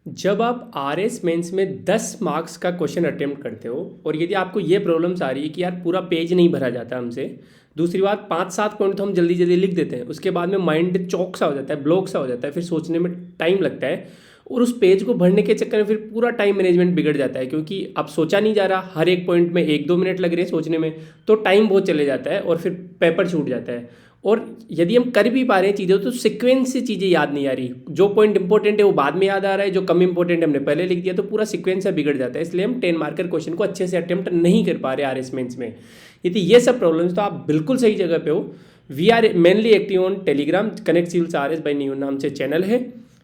जब आप R S mains में 10 मार्क्स का क्वेश्चन अटेम्प्ट करते हो और यदि आपको ये प्रॉब्लम्स आ रही है कि यार पूरा पेज नहीं भरा जाता हमसे। दूसरी बात, 5-7 पॉइंट तो हम जल्दी जल्दी लिख देते हैं, उसके बाद में माइंड चौक सा हो जाता है, ब्लॉक सा हो जाता है, फिर सोचने में टाइम लगता है और उस पेज को भरने के चक्कर में फिर पूरा टाइम मैनेजमेंट बिगड़ जाता है, क्योंकि अब सोचा नहीं जा रहा, हर एक पॉइंट में 1-2 मिनट लग रहे हैं सोचने में, तो टाइम बहुत चले जाता है और फिर पेपर छूट जाता है। और यदि हम कर भी पा रहे हैं चीज़ें तो सीक्वेंस से चीज़ें याद नहीं आ रही, जो पॉइंट इंपॉर्टेंट है वो बाद में याद आ रहा है, जो कम इंपॉर्टेंट है हमने पहले लिख दिया, तो पूरा सीक्वेंस से बिगड़ जाता है। इसलिए हम 10 मार्कर क्वेश्चन को अच्छे से अटेम्प्ट नहीं कर पा रहे आर एस मेंस में। यदि ये सब प्रॉब्लम्स, तो आप बिल्कुल सही जगह पे हो। We are mainly active on Telegram, connect civils R S by new नाम से चैनल है।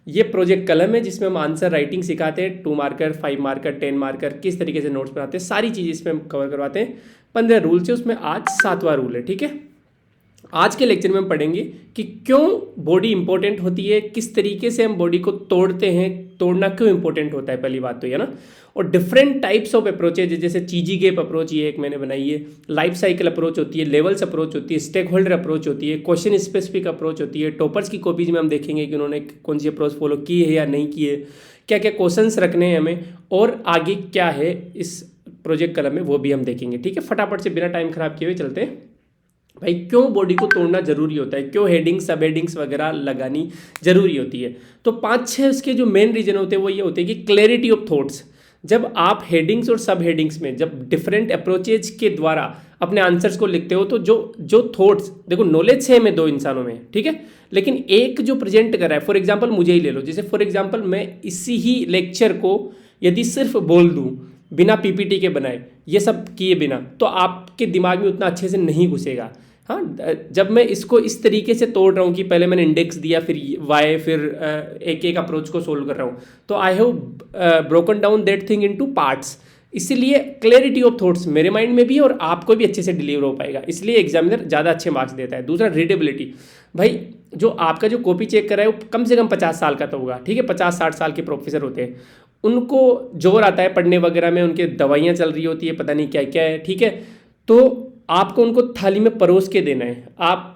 ये प्रोजेक्ट कलम है जिसमें हम आंसर राइटिंग सिखाते हैं, 2 मार्कर, 5 मार्कर, 10 मार्कर, किस तरीके से नोट्स बनाते हैं, सारी चीज़ इसमें हम कवर करवाते हैं। 15 रूल्स है, उसमें आज 7वां रूल है। ठीक है, आज के लेक्चर में हम पढ़ेंगे कि क्यों बॉडी इंपॉर्टेंट होती है, किस तरीके से हम बॉडी को तोड़ते हैं, तोड़ना क्यों इंपॉर्टेंट होता है, पहली बात तो ये ना। और डिफरेंट टाइप्स ऑफ अप्रोचेज, जैसे चीजी गेप अप्रोच, ये एक मैंने बनाई है, लाइफ साइकिल अप्रोच होती है, लेवल्स अप्रोच होती है, स्टेक होल्डर अप्रोच होती है, क्वेश्चन स्पेसिफिक अप्रोच होती है। टॉपर्स की कॉपीज में हम देखेंगे कि उन्होंने कौन सी अप्रोच फॉलो की है या नहीं की है, क्या क्या क्वेश्चंस रखने हैं हमें, और आगे क्या है इस प्रोजेक्ट कलम में वो भी हम देखेंगे। ठीक है, फटाफट से बिना टाइम खराब किए हुए चलते हैं। भाई क्यों बॉडी को तोड़ना जरूरी होता है, क्यों हेडिंग्स सब हेडिंग्स वगैरह लगानी जरूरी होती है। तो 5-6 इसके जो मेन रीजन होते हैं वो ये होते हैं कि क्लैरिटी ऑफ थॉट्स। जब आप हेडिंग्स और सब हेडिंग्स में जब डिफरेंट अप्रोचेज के द्वारा अपने आंसर्स को लिखते हो, तो जो जो थॉट्स, देखो नॉलेज सेम है दो इंसानों में, ठीक है, लेकिन एक जो प्रेजेंट कर रहा है, फॉर एग्जाम्पल मुझे ही ले लो, जैसे फॉर एग्जाम्पल मैं इसी ही लेक्चर को यदि सिर्फ बोल दूँ बिना पीपीटी के बनाए, ये सब किए बिना, तो आपके दिमाग में उतना अच्छे से नहीं घुसेगा। हाँ, जब मैं इसको इस तरीके से तोड़ रहा हूँ कि पहले मैंने इंडेक्स दिया, फिर वाई, फिर एक एक अप्रोच को सोल्व कर रहा हूँ, तो I have broken down that thing into parts. इसीलिए क्लैरिटी ऑफ थॉट्स मेरे माइंड में भी और आपको भी अच्छे से डिलीवर हो पाएगा, इसलिए एग्जामिनर ज़्यादा अच्छे मार्क्स देता है। दूसरा, रीडेबिलिटी। भाई जो आपका जो कॉपी चेक कर रहा है वो कम से कम 50 साल का तो होगा, ठीक है, 50-60 साल के प्रोफेसर होते हैं, उनको जोर आता है पढ़ने वगैरह में, उनके दवाइयाँ चल रही होती है, पता नहीं क्या क्या है, ठीक है। तो आपको उनको थाली में परोस के देना है, आप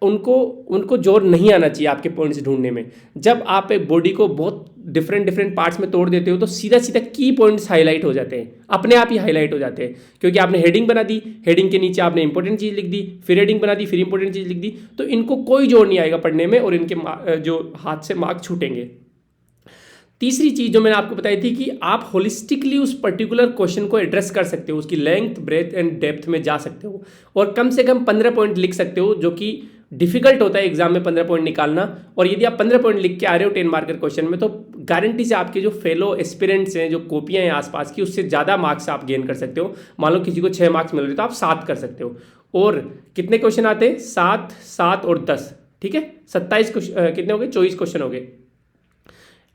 उनको जोर नहीं आना चाहिए आपके पॉइंट्स ढूंढने में। जब आप एक बॉडी को बहुत डिफरेंट पार्ट्स में तोड़ देते हो तो सीधा सीधा की पॉइंट्स हाईलाइट हो जाते हैं, अपने आप ही हाईलाइट हो जाते हैं, क्योंकि आपने हेडिंग बना दी, हेडिंग के नीचे आपने इंपॉर्टेंट चीज़ लिख दी, फिर हेडिंग बना दी, फिर इंपॉर्टेंट चीज़ लिख दी, तो इनको कोई जोर नहीं आएगा पढ़ने में और इनके जो हाथ से मार्क छूटेंगे। तीसरी चीज जो मैंने आपको बताई थी कि आप होलिस्टिकली उस पर्टिकुलर क्वेश्चन को एड्रेस कर सकते हो, उसकी लेंथ, ब्रेथ एंड डेप्थ में जा सकते हो और कम से कम 15 पॉइंट लिख सकते हो, जो कि डिफिकल्ट होता है एग्जाम में 15 पॉइंट निकालना। और यदि आप 15 पॉइंट लिख के आ रहे हो 10 मार्कर क्वेश्चन में, तो गारंटी से आपके जो फेलो एस्पिरेंट्स हैं, जो कॉपियां हैं आसपास की, उससे ज़्यादा मार्क्स आप गेन कर सकते हो। मान लो किसी को 6 मार्क्स मिल रहे तो आप 7 कर सकते हो। और कितने क्वेश्चन आते हैं? 7, 7 और 10, ठीक है, 27 कितने हो गए? 24 क्वेश्चन हो गए।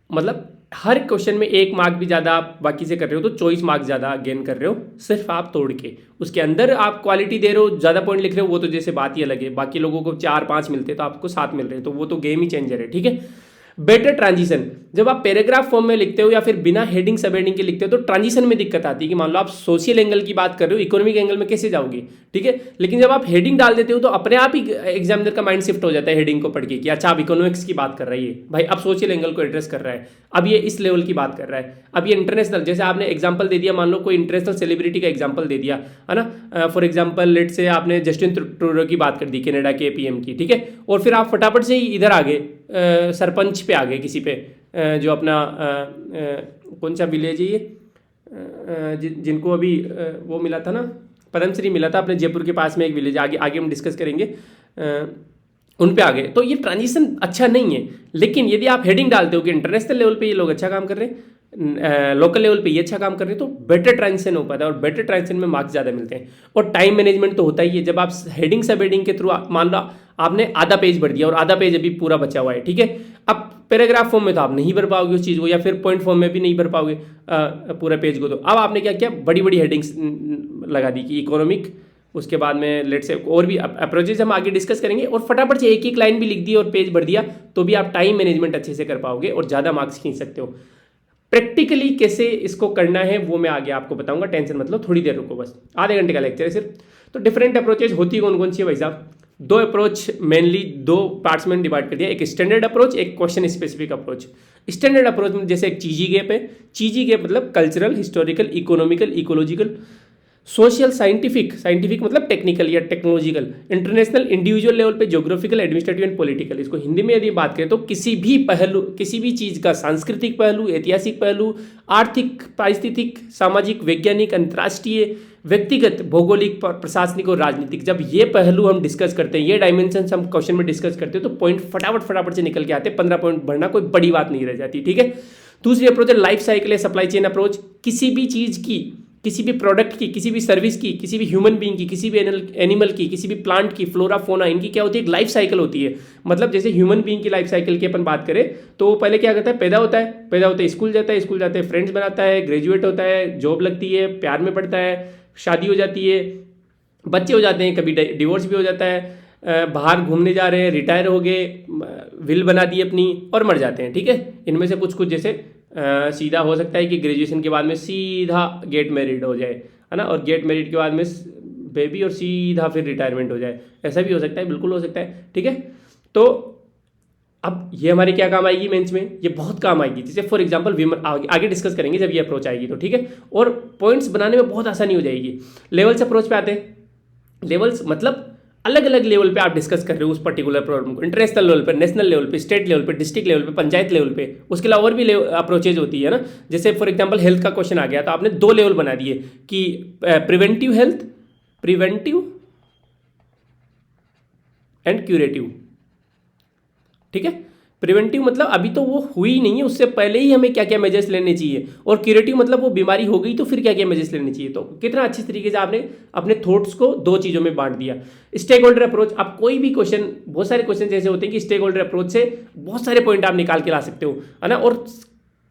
मतलब हर क्वेश्चन में 1 मार्क भी ज़्यादा आप बाकी से कर रहे हो, तो 24 मार्क ज़्यादा गेन कर रहे हो सिर्फ आप तोड़ के। उसके अंदर आप क्वालिटी दे रहे हो, ज़्यादा पॉइंट लिख रहे हो, वो तो जैसे बात ही अलग है। बाकी लोगों को 4-5 मिलते हैं तो आपको 7 मिल रहे हैं, तो वो तो गेम ही चेंजर है, ठीक है। बेटर ट्रांजिशन, जब आप पैराग्राफ फॉर्म में लिखते हो या फिर बिना हेडिंग सब हेडिंग के लिखते हो तो ट्रांजिशन में दिक्कत आती है कि मान लो आप सोशल एंगल की बात कर रहे हो, इकोनॉमिक एंगल में कैसे जाओगे, ठीक है। लेकिन जब आप हेडिंग डाल देते हो तो अपने आप ही एग्जामिनर का माइंड शिफ्ट हो जाता है हेडिंग को पढ़ के कि अच्छा अब इकोनॉमिक्स की बात कर रही है, भाई अब सोशल एंगल को एड्रेस कर रहा है, अब ये इस लेवल की बात कर रहा है, अब ये इंटरनेशनल, जैसे आपने एग्जाम्पल दे दिया, मान लो कोई इंटरनेशनल सेलिब्रिटी का एग्जाम्पल दे दिया है ना, फॉर एग्जाम्पल लेट से आपने जस्टिन ट्रूडो की बात कर दी, कनाडा के पीएम की, ठीक है, और फिर आप फटाफट से ही इधर आ गए, सरपंच पे आ गए, किसी पे जो अपना कौन सा विलेज है ये, जिनको अभी वो मिला था ना, पद्मश्री मिला था, अपने जयपुर के पास में एक विलेज, आगे आगे हम डिस्कस करेंगे, उन पे आ गए। तो ये ट्रांजिशन अच्छा नहीं है। लेकिन यदि आप हेडिंग डालते हो कि इंटरनेशनल लेवल पे ये लोग अच्छा काम कर रहे हैं, लोकल लेवल पे ये अच्छा काम कर रहे हैं, तो बेटर ट्रांजिशन हो पाता है और बेटर ट्रांजिशन में मार्क्स ज़्यादा मिलते हैं। और टाइम मैनेजमेंट तो होता ही है। जब आप हेडिंग सब हेडिंग के थ्रू, मान लो आपने आधा पेज भर दिया और आधा पेज अभी पूरा बचा हुआ है, ठीक है, अब पैराग्राफ फॉर्म में तो आप नहीं भर पाओगे उस चीज़ को, या फिर पॉइंट फॉर्म में भी नहीं भर पाओगे पूरा पेज को। तो अब आपने क्या किया, बड़ी बड़ी हेडिंग्स लगा दी कि इकोनॉमिक, उसके बाद में लेट से और भी अप्रोचेज हम आगे डिस्कस करेंगे, और फटाफट से एक एक लाइन भी लिख दी और पेज भर दिया, तो भी आप टाइम मैनेजमेंट अच्छे से कर पाओगे और ज़्यादा मार्क्स खींच सकते हो। प्रैक्टिकली कैसे इसको करना है वो मैं आगे आपको बताऊंगा, टेंशन मतलब, थोड़ी देर रुको, बस आधे घंटे का लेक्चर है सिर्फ। तो डिफरेंट अप्रोचेज होती है कौन कौन सी है भाई साहब? 2 अप्रोच मेनली 2 पार्ट्स में डिवाइड कर दिया, एक स्टैंडर्ड अप्रोच, एक question specific approach. Standard approach में जैसे एक चीजी गैप है, चीजी गैप मतलब cultural, historical, economical, ecological, social, scientific, scientific मतलब टेक्निकल या टेक्नोलॉजिकल, इंटरनेशनल, इंडिविजुअल लेवल पे, ज्योग्राफिकल, एडमिनिस्ट्रेटिव एंड पॉलिटिकल। इसको हिंदी में यदि बात करें तो किसी भी पहलू, किसी भी चीज़ का सांस्कृतिक पहलू, ऐतिहासिक पहलू, आर्थिक, पारिस्थितिक, सामाजिक, वैज्ञानिक, अंतर्राष्ट्रीय, व्यक्तिगत, भौगोलिक, प्रशासनिक और राजनीतिक, जब ये पहलू हम डिस्कस करते हैं, ये डायमेंशन हम क्वेश्चन में डिस्कस करते हैं तो पॉइंट फटाफट फटाफट से निकल के आते हैं, 15 पॉइंट भरना कोई बड़ी बात नहीं रह जाती। ठीक है। दूसरी अप्रोच है लाइफ साइकिल या सप्लाई चेन अप्रोच। किसी भी चीज़ की, किसी भी प्रोडक्ट की, किसी भी सर्विस की, किसी भी ह्यूमन बीइंग की, किसी भी एनिमल की, किसी भी प्लांट की, फ्लोरा फोना, इनकी क्या होती है, एक लाइफ साइकिल होती है। मतलब जैसे ह्यूमन बीइंग की लाइफ साइकिल की अपन बात करें तो वो पहले क्या करता है, पैदा होता है, पैदा होते स्कूल जाता है, स्कूल जाते हैं फ्रेंड्स बनाता है, ग्रेजुएट होता है, जॉब लगती है, प्यार में पड़ता है, शादी हो जाती है, बच्चे हो जाते हैं, कभी डिवोर्स भी हो जाता है, बाहर घूमने जा रहे हैं, रिटायर हो गए, विल बना दी अपनी और मर जाते हैं। ठीक है। इनमें से कुछ कुछ जैसे सीधा हो सकता है कि ग्रेजुएशन के बाद में सीधा गेट मैरिड हो जाए, है ना, और गेट मैरिड के बाद में बेबी और सीधा फिर रिटायरमेंट हो जाए, ऐसा भी हो सकता है, बिल्कुल हो सकता है। ठीक है। तो अब ये हमारे क्या काम आएगी मेंस में, ये बहुत काम आएगी। जैसे फॉर एग्जांपल विमन, आगे डिस्कस करेंगे जब ये अप्रोच आएगी तो। ठीक है। और पॉइंट्स बनाने में बहुत आसानी हो जाएगी। लेवल्स अप्रोच पे आते हैं। लेवल्स मतलब अलग अलग लेवल पे आप डिस्कस कर रहे हो उस पर्टिकुलर प्रॉब्लम को, इंटरनेशनल लेवल पे, नेशनल लेवल पे, स्टेट लेवल पे, डिस्ट्रिक्ट लेवल पे, पंचायत लेवल पे। उसके अलावा और भी अप्रोचेज होती है ना। जैसे फॉर एग्जांपल हेल्थ का क्वेश्चन आ गया तो आपने 2 लेवल बना दिए कि preventive health, preventive and curative. ठीक है। प्रिवेंटिव मतलब अभी तो वो हुई नहीं है, उससे पहले ही हमें क्या क्या मेजर्स लेने चाहिए, और क्यूरेटिव मतलब वो बीमारी हो गई तो फिर क्या क्या मेजर्स लेने चाहिए। तो कितना अच्छी तरीके से आपने अपने थॉट्स को 2 चीज़ों में बांट दिया। स्टेक होल्डर अप्रोच, आप कोई भी क्वेश्चन, बहुत सारे क्वेश्चन ऐसे होते हैं कि स्टेक होल्डर अप्रोच से बहुत सारे पॉइंट आप निकाल के ला सकते हो, है ना, और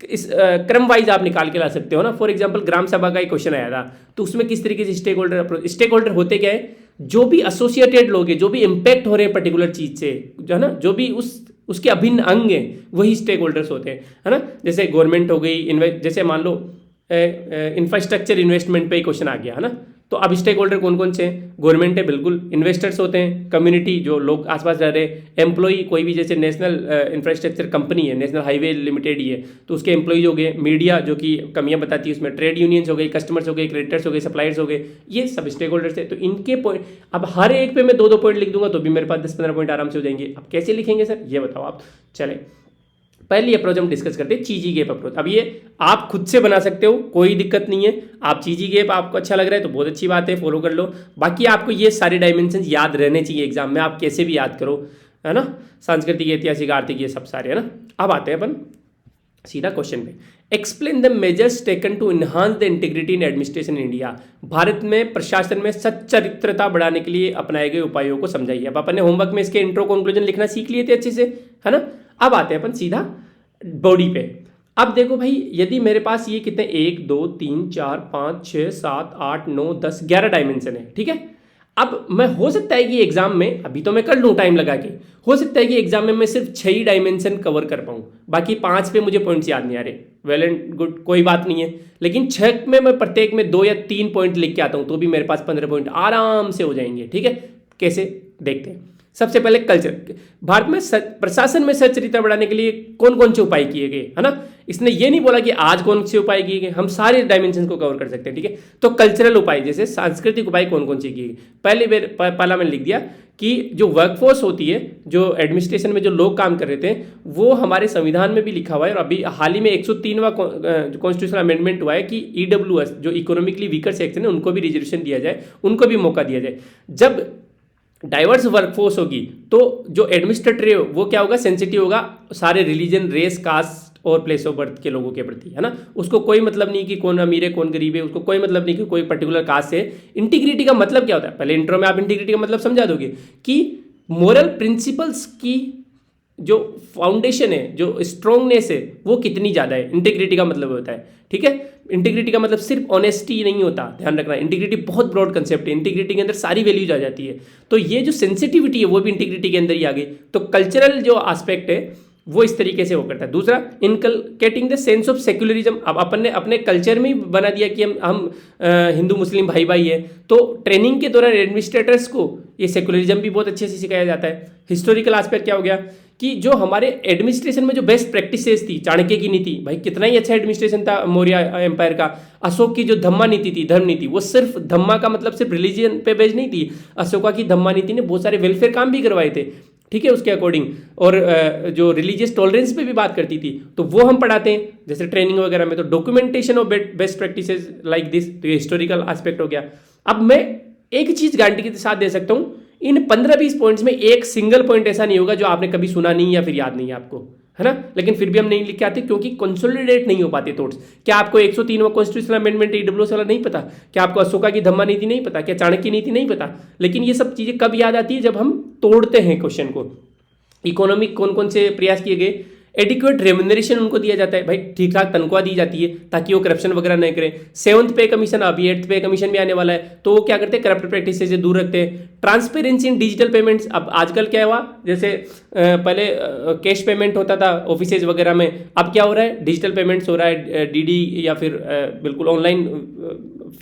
इस क्रम वाइज आप निकाल के ला सकते हो ना। फॉर एग्जांपल ग्राम सभा का एक क्वेश्चन आया था तो उसमें किस तरीके से stakeholder approach, stakeholder होते क्या है, जो भी एसोसिएटेड लोग हैं, जो भी इंपैक्ट हो रहे हैं पर्टिकुलर चीज से, जो है ना, जो भी उसके अभिन्न अंग हैं, वही स्टेक होल्डर्स होते हैं, है ना। जैसे गवर्नमेंट हो गई, जैसे मान लो इंफ्रास्ट्रक्चर इन्वेस्टमेंट पे क्वेश्चन आ गया, है ना, तो अब स्टेक होल्डर कौन कौन से हैं, गवर्नमेंट है बिल्कुल, इन्वेस्टर्स होते हैं, कम्युनिटी जो लोग आसपास रह रहे हैं, एम्प्लॉई कोई भी, जैसे नेशनल इंफ्रास्ट्रक्चर कंपनी है, नेशनल हाईवे लिमिटेड ही है तो उसके एम्प्लॉई हो गए, मीडिया जो कि कमियां बताती है उसमें, ट्रेड यूनियंस हो गई, कस्टमर्स हो गए, क्रेडिटर्स हो गए, सप्लायर्स हो गए, ये सब स्टेक होल्डर्स है। तो इनके पॉइंट, अब हर एक पे मैं 2-2 पॉइंट लिख दूंगा तो भी मेरे पास 10-15 पॉइंट आराम से हो जाएंगे। अब कैसे लिखेंगे सर, ये बताओ आप। चले पहली अप्रोच हम डिस्कस करते हैं, चीजी गैप अप्रोच। अब ये आप खुद से बना सकते हो, कोई दिक्कत नहीं है। आप चीजी गैप आपको अच्छा लग रहा है तो बहुत अच्छी बात है, फॉलो कर लो। बाकी आपको ये सारे डायमेंशन याद रहने चाहिए एग्जाम में, आप कैसे भी याद करो, है ना, सांस्कृतिक, ऐतिहासिक, आर्थिक, ये सब सारे, है ना। अब आते हैं अपन सीधा क्वेश्चन पे। Explain the measures taken to enhance the integrity in administration in India. भारत में प्रशासन में सच्चरित्रता बढ़ाने के लिए अपनाए गए उपायों को समझाइए। अब अपन ने होमवर्क में इसके इंट्रो कंक्लूजन लिखना सीख लिए थे अच्छे से, है ना। अब आते हैं अपन सीधा बॉडी पे। अब देखो भाई, यदि मेरे पास ये कितने 1 2 3 4 5 6 7 8 9 10 11 डायमेंशन है। ठीक है। अब मैं, हो सकता है कि एग्जाम में, अभी तो मैं कर लूँ टाइम लगा के, हो सकता है कि एग्जाम में मैं सिर्फ 6 ही डायमेंशन कवर कर पाऊँ, बाकी 5 पे मुझे पॉइंट्स याद नहीं आ रहे। वेल एंड गुड, कोई बात नहीं है। लेकिन 6 में मैं प्रत्येक में 2 या 3 पॉइंट लिख के आता हूँ तो भी मेरे पास 15 पॉइंट आराम से हो जाएंगे। ठीक है। कैसे, देखते हैं। सबसे पहले कल्चर। भारत में प्रशासन में सच्चरित्रता बढ़ाने के लिए कौन कौन से उपाय किए गए, है ना। इसने ये नहीं बोला कि आज कौन से उपाय किए गए, हम सारे डायमेंशन को कवर कर सकते हैं। ठीक है। तो कल्चरल उपाय, जैसे सांस्कृतिक उपाय कौन कौन से किए गए, पहला मैंने लिख दिया कि जो वर्कफोर्स होती है, जो एडमिनिस्ट्रेशन में जो लोग काम कर रहे थे, वो हमारे संविधान में भी लिखा हुआ है, और अभी हाल ही में 103वां कॉन्स्टिट्यूशनल अमेंडमेंट हुआ है कि ईडब्ल्यूएस जो इकोनॉमिकली वीकर सेक्शन है उनको भी रिजर्वेशन दिया जाए, उनको भी मौका दिया जाए। जब डाइवर्स वर्कफोर्स होगी तो जो एडमिनिस्ट्रेटिव वो क्या होगा, सेंसिटिव होगा सारे रिलीजन, रेस, कास्ट और प्लेस ऑफ बर्थ के लोगों के प्रति, है ना। उसको कोई मतलब नहीं कि कौन अमीर है कौन गरीब है, उसको कोई मतलब नहीं कि कोई पर्टिकुलर कास्ट है। इंटीग्रिटी का मतलब क्या होता है, पहले इंट्रो में आप इंटीग्रिटी का मतलब समझा दोगे कि मोरल प्रिंसिपल्स की जो फाउंडेशन है, जो स्ट्रोंगनेस है, वो कितनी ज़्यादा है, इंटीग्रिटी का मतलब होता है। ठीक है। इंटीग्रिटी का मतलब सिर्फ ऑनेस्टी नहीं होता, ध्यान रखना। इंटीग्रिटी बहुत ब्रॉड कंसेप्ट है, इंटीग्रिटी के अंदर सारी वैल्यूज आ जाती है। तो ये जो सेंसिटिविटी है वो भी इंटीग्रिटी के अंदर ही आ गई। तो कल्चरल जो एस्पेक्ट है वो इस तरीके से वो करता है। दूसरा, inculcating the sense of secularism. अब अपन ने अपने कल्चर में ही बना दिया कि हम हिंदू मुस्लिम भाई भाई है, तो ट्रेनिंग के दौरान एडमिनिस्ट्रेटर्स को ये सेक्युलरिज्म भी बहुत अच्छे से सिखाया जाता है। हिस्टोरिकल एस्पेक्ट क्या हो गया कि जो हमारे एडमिनिस्ट्रेशन में जो बेस्ट प्रैक्टिसेस थी, चाणक्य की नीति, भाई कितना ही अच्छा एडमिनिस्ट्रेशन था मौर्य एम्पायर का। अशोक की जो धम्मा नीति थी, धर्म नीति, वो सिर्फ धम्मा का मतलब सिर्फ रिलीजन पे बेस्ड नहीं थी। अशोका की धम्मा नीति ने बहुत सारे वेलफेयर काम भी करवाए थे, ठीक है, उसके अकॉर्डिंग। और जो रिलीजियस टॉलरेंस पे भी बात करती थी, तो वो हम पढ़ाते हैं जैसे ट्रेनिंग वगैरह में। तो documentation of best practices like this, तो ये हिस्टोरिकल एस्पेक्ट हो गया। अब मैं एक चीज गारंटी के साथ दे सकता हूं, इन 15-20 पॉइंट्स में एक सिंगल पॉइंट ऐसा नहीं होगा जो आपने कभी सुना नहीं या फिर याद नहीं है आपको, है ना। लेकिन फिर भी हम नहीं लिख के आते क्योंकि कंसोलिडेट नहीं हो पाते थॉट्स। क्या आपको 103वां कॉन्स्टिट्यूशनल अमेंडमेंट ईडब्ल्यूएस वाला नहीं पता? क्या आपको अशोका की धम्मा नीति नहीं पता? क्या चाणक्य नीति नहीं पता? लेकिन ये सब चीजें कब याद आती है? जब हम तोड़ते हैं क्वेश्चन को। इकोनॉमिक कौन कौन से प्रयास किए गए? एडिक्वेट रेम्यूनरेशन उनको दिया जाता है, भाई ठीक ठाक तनख्वाह दी जाती है ताकि वो करप्शन वगैरह नहीं करें। 7th पे कमीशन, अभी 8th पे कमीशन भी आने वाला है, तो वो क्या करते हैं? करप्ट प्रैक्टिस से दूर रखते हैं। ट्रांसपेरेंसी इन डिजिटल पेमेंट्स, अब आजकल क्या हुआ, जैसे पहले कैश पेमेंट होता था ऑफिसेज वगैरह में, अब क्या हो रहा है? डिजिटल पेमेंट्स हो रहा है, डीडी या फिर बिल्कुल ऑनलाइन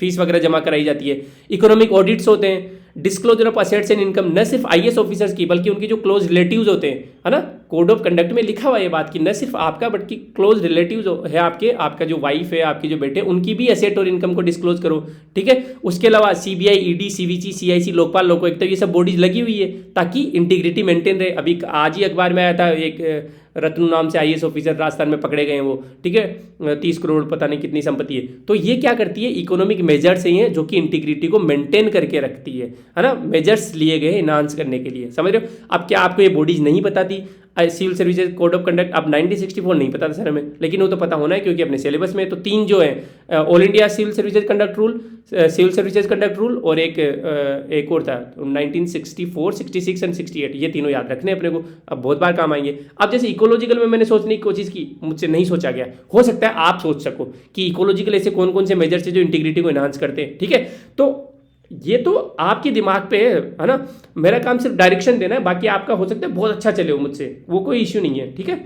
फीस वगैरह जमा कराई जाती है। इकोनॉमिक ऑडिट्स होते हैं, disclosure of assets and income, न सिर्फ आईएएस ऑफिसर्स की बल्कि उनके जो क्लोज रिलेटिव्स होते हैं, है ना। कोड ऑफ कंडक्ट में लिखा हुआ ये बात कि न सिर्फ आपका बल्कि क्लोज रिलेटिव्स है आपके, आपका जो वाइफ है, आपके जो बेटे, उनकी भी एसेट और इनकम को डिस्क्लोज करो, ठीक है। उसके अलावा CBI, ED, CVC, CIC, Lokpal, Lokayukta, ये सब बॉडीज लगी हुई है ताकि इंटीग्रिटी मेंटेन रहे। अभी आज ही अखबार में आया था, एक रत्नु नाम से आईएएस ऑफिसर राजस्थान में पकड़े गए हैं वो, ठीक है, 30 करोड़ पता नहीं कितनी संपत्ति है। तो ये क्या करती है? इकोनॉमिक मेजर्स ही हैं जो कि इंटीग्रिटी को मेंटेन करके रखती है ना। मेजर्स लिए गए इनहांस करने के लिए, समझ रहे हो। अब क्या आपको ये बॉडीज नहीं बताती? Civil services code of conduct अब 1964 नहीं पता था सर हमें, लेकिन वो तो पता होना है क्योंकि अपने सिलेबस में तो 3 जो है, all India civil services conduct rule, civil services conduct rule, और एक और था 1964, 66 एंड 68, ये तीनों याद रखने अपने को, अब बहुत बार काम आएंगे। अब जैसे इकोलॉजिकल में मैंने सोचने की कोशिश की, मुझसे नहीं सोचा गया, हो सकता है आप सोच सको कि इकोलॉजिकल ऐसे कौन कौन से मेजर्स है जो इंटीग्रिटी को एनहांस करते हैं, ठीक है। तो ये तो आपके दिमाग पे है ना, मेरा काम सिर्फ डायरेक्शन देना है, बाकी आपका हो सकता है बहुत अच्छा चले हो मुझसे, वो कोई इश्यू नहीं है, ठीक है।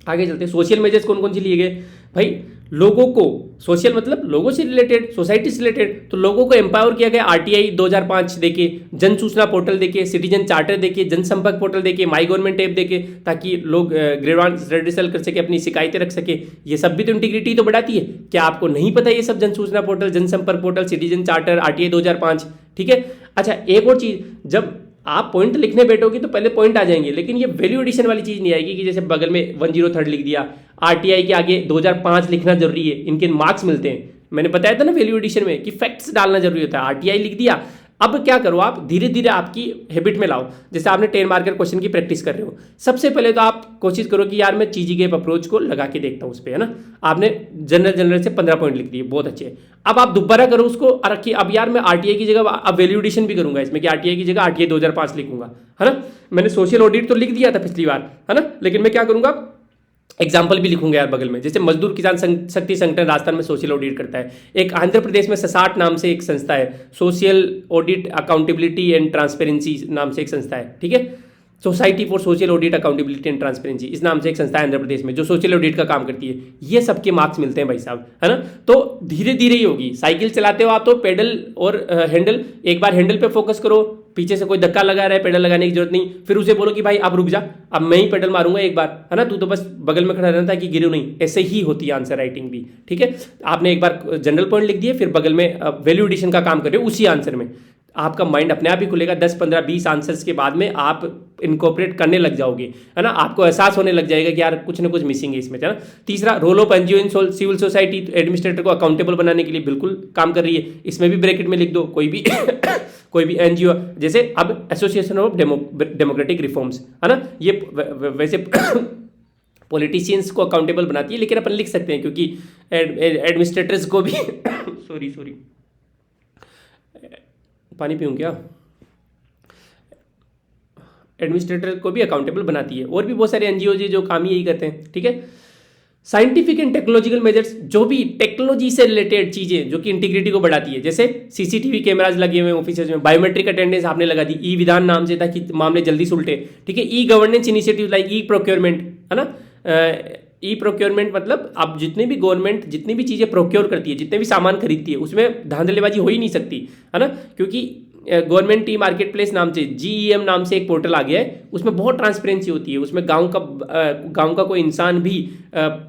आगे चलते हैं। सोशल मेजर्स कौन कौन से लिए गए? भाई लोगों को, सोशल मतलब लोगों से रिलेटेड, सोसाइटी से रिलेटेड, तो लोगों को एम्पावर किया गया आरटीआई 2005 देके, जन सूचना पोर्टल देके, सिटीजन चार्टर देके, जनसंपर्क पोर्टल देके, माई गवर्नमेंट ऐप देके, ताकि लोग ग्रीवांस रेडिसल कर सके, अपनी शिकायतें रख सके। ये सब भी तो इंटीग्रिटी तो बढ़ाती है। क्या आपको नहीं पता ये सब? जन सूचना पोर्टल, जनसंपर्क पोर्टल, सिटीजन चार्टर, आरटीआई 2005, ठीक है। अच्छा एक और चीज, जब आप पॉइंट लिखने बैठोगे तो पहले पॉइंट आ जाएंगे, लेकिन ये वैल्यू एडिशन वाली चीज नहीं आएगी कि जैसे बगल में 103 लिख दिया, आरटीआई के आगे 2005 लिखना जरूरी है, इनके मार्क्स मिलते हैं। मैंने बताया था ना वैल्यू एडिशन में कि फैक्ट्स डालना जरूरी होता है। आरटीआई लिख दिया, अब क्या करो आप, धीरे धीरे आपकी हैबिट में लाओ। जैसे आपने 10 मार्कर क्वेश्चन की प्रैक्टिस कर रहे हो, सबसे पहले तो आप कोशिश करो कि यार मैं चीजी गैप अप्रोच को लगा के देखता हूँ उस पर, है ना। आपने जनरल से 15 पॉइंट लिख दिए, बहुत अच्छे। अब आप दोबारा करो उसको, और रखिए अब यार मैं आरटीआई की जगह अब वैल्यू एडिशन भी करूंगा इसमें, कि आरटीआई की जगह आरटीआई 2005 लिखूंगा, है ना। मैंने सोशल ऑडिट तो लिख दिया था पिछली बार, है ना, लेकिन मैं क्या करूंगा, एग्जाम्पल भी लिखूंगा यार बगल में। जैसे मजदूर किसान शक्ति संगठन राजस्थान में सोशल ऑडिट करता है। एक आंध्र प्रदेश में ससाट नाम से एक संस्था है, social audit accountability and transparency नाम से एक संस्था है, ठीक है। Society for social audit accountability and transparency, इस नाम से एक संस्था है आंध्र प्रदेश में जो सोशल ऑडिट का काम करती है। ये सबके मार्क्स मिलते हैं भाई साहब, है ना। तो धीरे धीरे ही होगी। साइकिल चलाते हो आप तो पेडल और हैंडल, एक बार हैंडल पे फोकस करो, पीछे से कोई धक्का लगा रहा है, पेडल लगाने की जरूरत नहीं, फिर उसे बोलो कि भाई अब रुक जा, अब मैं ही पेडल मारूंगा एक बार, है ना, तू तो बस बगल में खड़ा रहना था कि गिरो नहीं। ऐसे ही होती है आंसर राइटिंग भी, ठीक है। आपने एक बार जनरल पॉइंट लिख दिए, फिर बगल में वैल्यू एडिशन का काम कर रहे हो उसी आंसर में, आपका माइंड अपने आप ही खुलेगा। 10, 15, 20 आंसर्स के बाद में आप इनकॉर्पोरेट करने लग जाओगे, है ना। आपको एहसास होने लग जाएगा कि यार कुछ ना कुछ मिसिंग है इसमें, है ना। तीसरा, role of NGO in civil society, administrator को अकाउंटेबल बनाने के लिए बिल्कुल काम कर रही है। इसमें भी ब्रैकेट में लिख दो कोई भी कोई भी एनजीओ, जैसे अब एसोसिएशन ऑफ डेमोक्रेटिक रिफॉर्म्स, है ना, ये वैसे पॉलिटिशियंस को अकाउंटेबल बनाती है, लेकिन अपन लिख सकते हैं क्योंकि एडमिनिस्ट्रेटर्स को भी सॉरी पानी पीऊँ क्या, एडमिनिस्ट्रेटर को भी अकाउंटेबल बनाती है। और भी बहुत सारे एनजीओ जो काम यही करते हैं, ठीक है। साइंटिफिक एंड टेक्नोलॉजिकल मेजर्स, जो भी टेक्नोलॉजी से रिलेटेड चीजें जो कि इंटीग्रिटी को बढ़ाती है, जैसे सीसीटीवी कैमराज लगे हुए ऑफिसेज में, बायोमेट्रिक अटेंडेंस आपने लगा दी, ई विधान नाम से, ताकि मामले जल्दी सुलटे, ठीक है। E governance initiative like e procurement, है ना। ई प्रोक्योरमेंट मतलब अब जितने भी गवर्नमेंट जितनी भी चीजें प्रोक्योर करती है, जितने भी सामान खरीदती है, उसमें धांधलेबाजी हो ही नहीं सकती, है ना, क्योंकि गवर्नमेंट ई मार्केट प्लेस नाम से GEM नाम से एक पोर्टल आ गया है, उसमें बहुत ट्रांसपेरेंसी होती है। उसमें गांव का कोई इंसान भी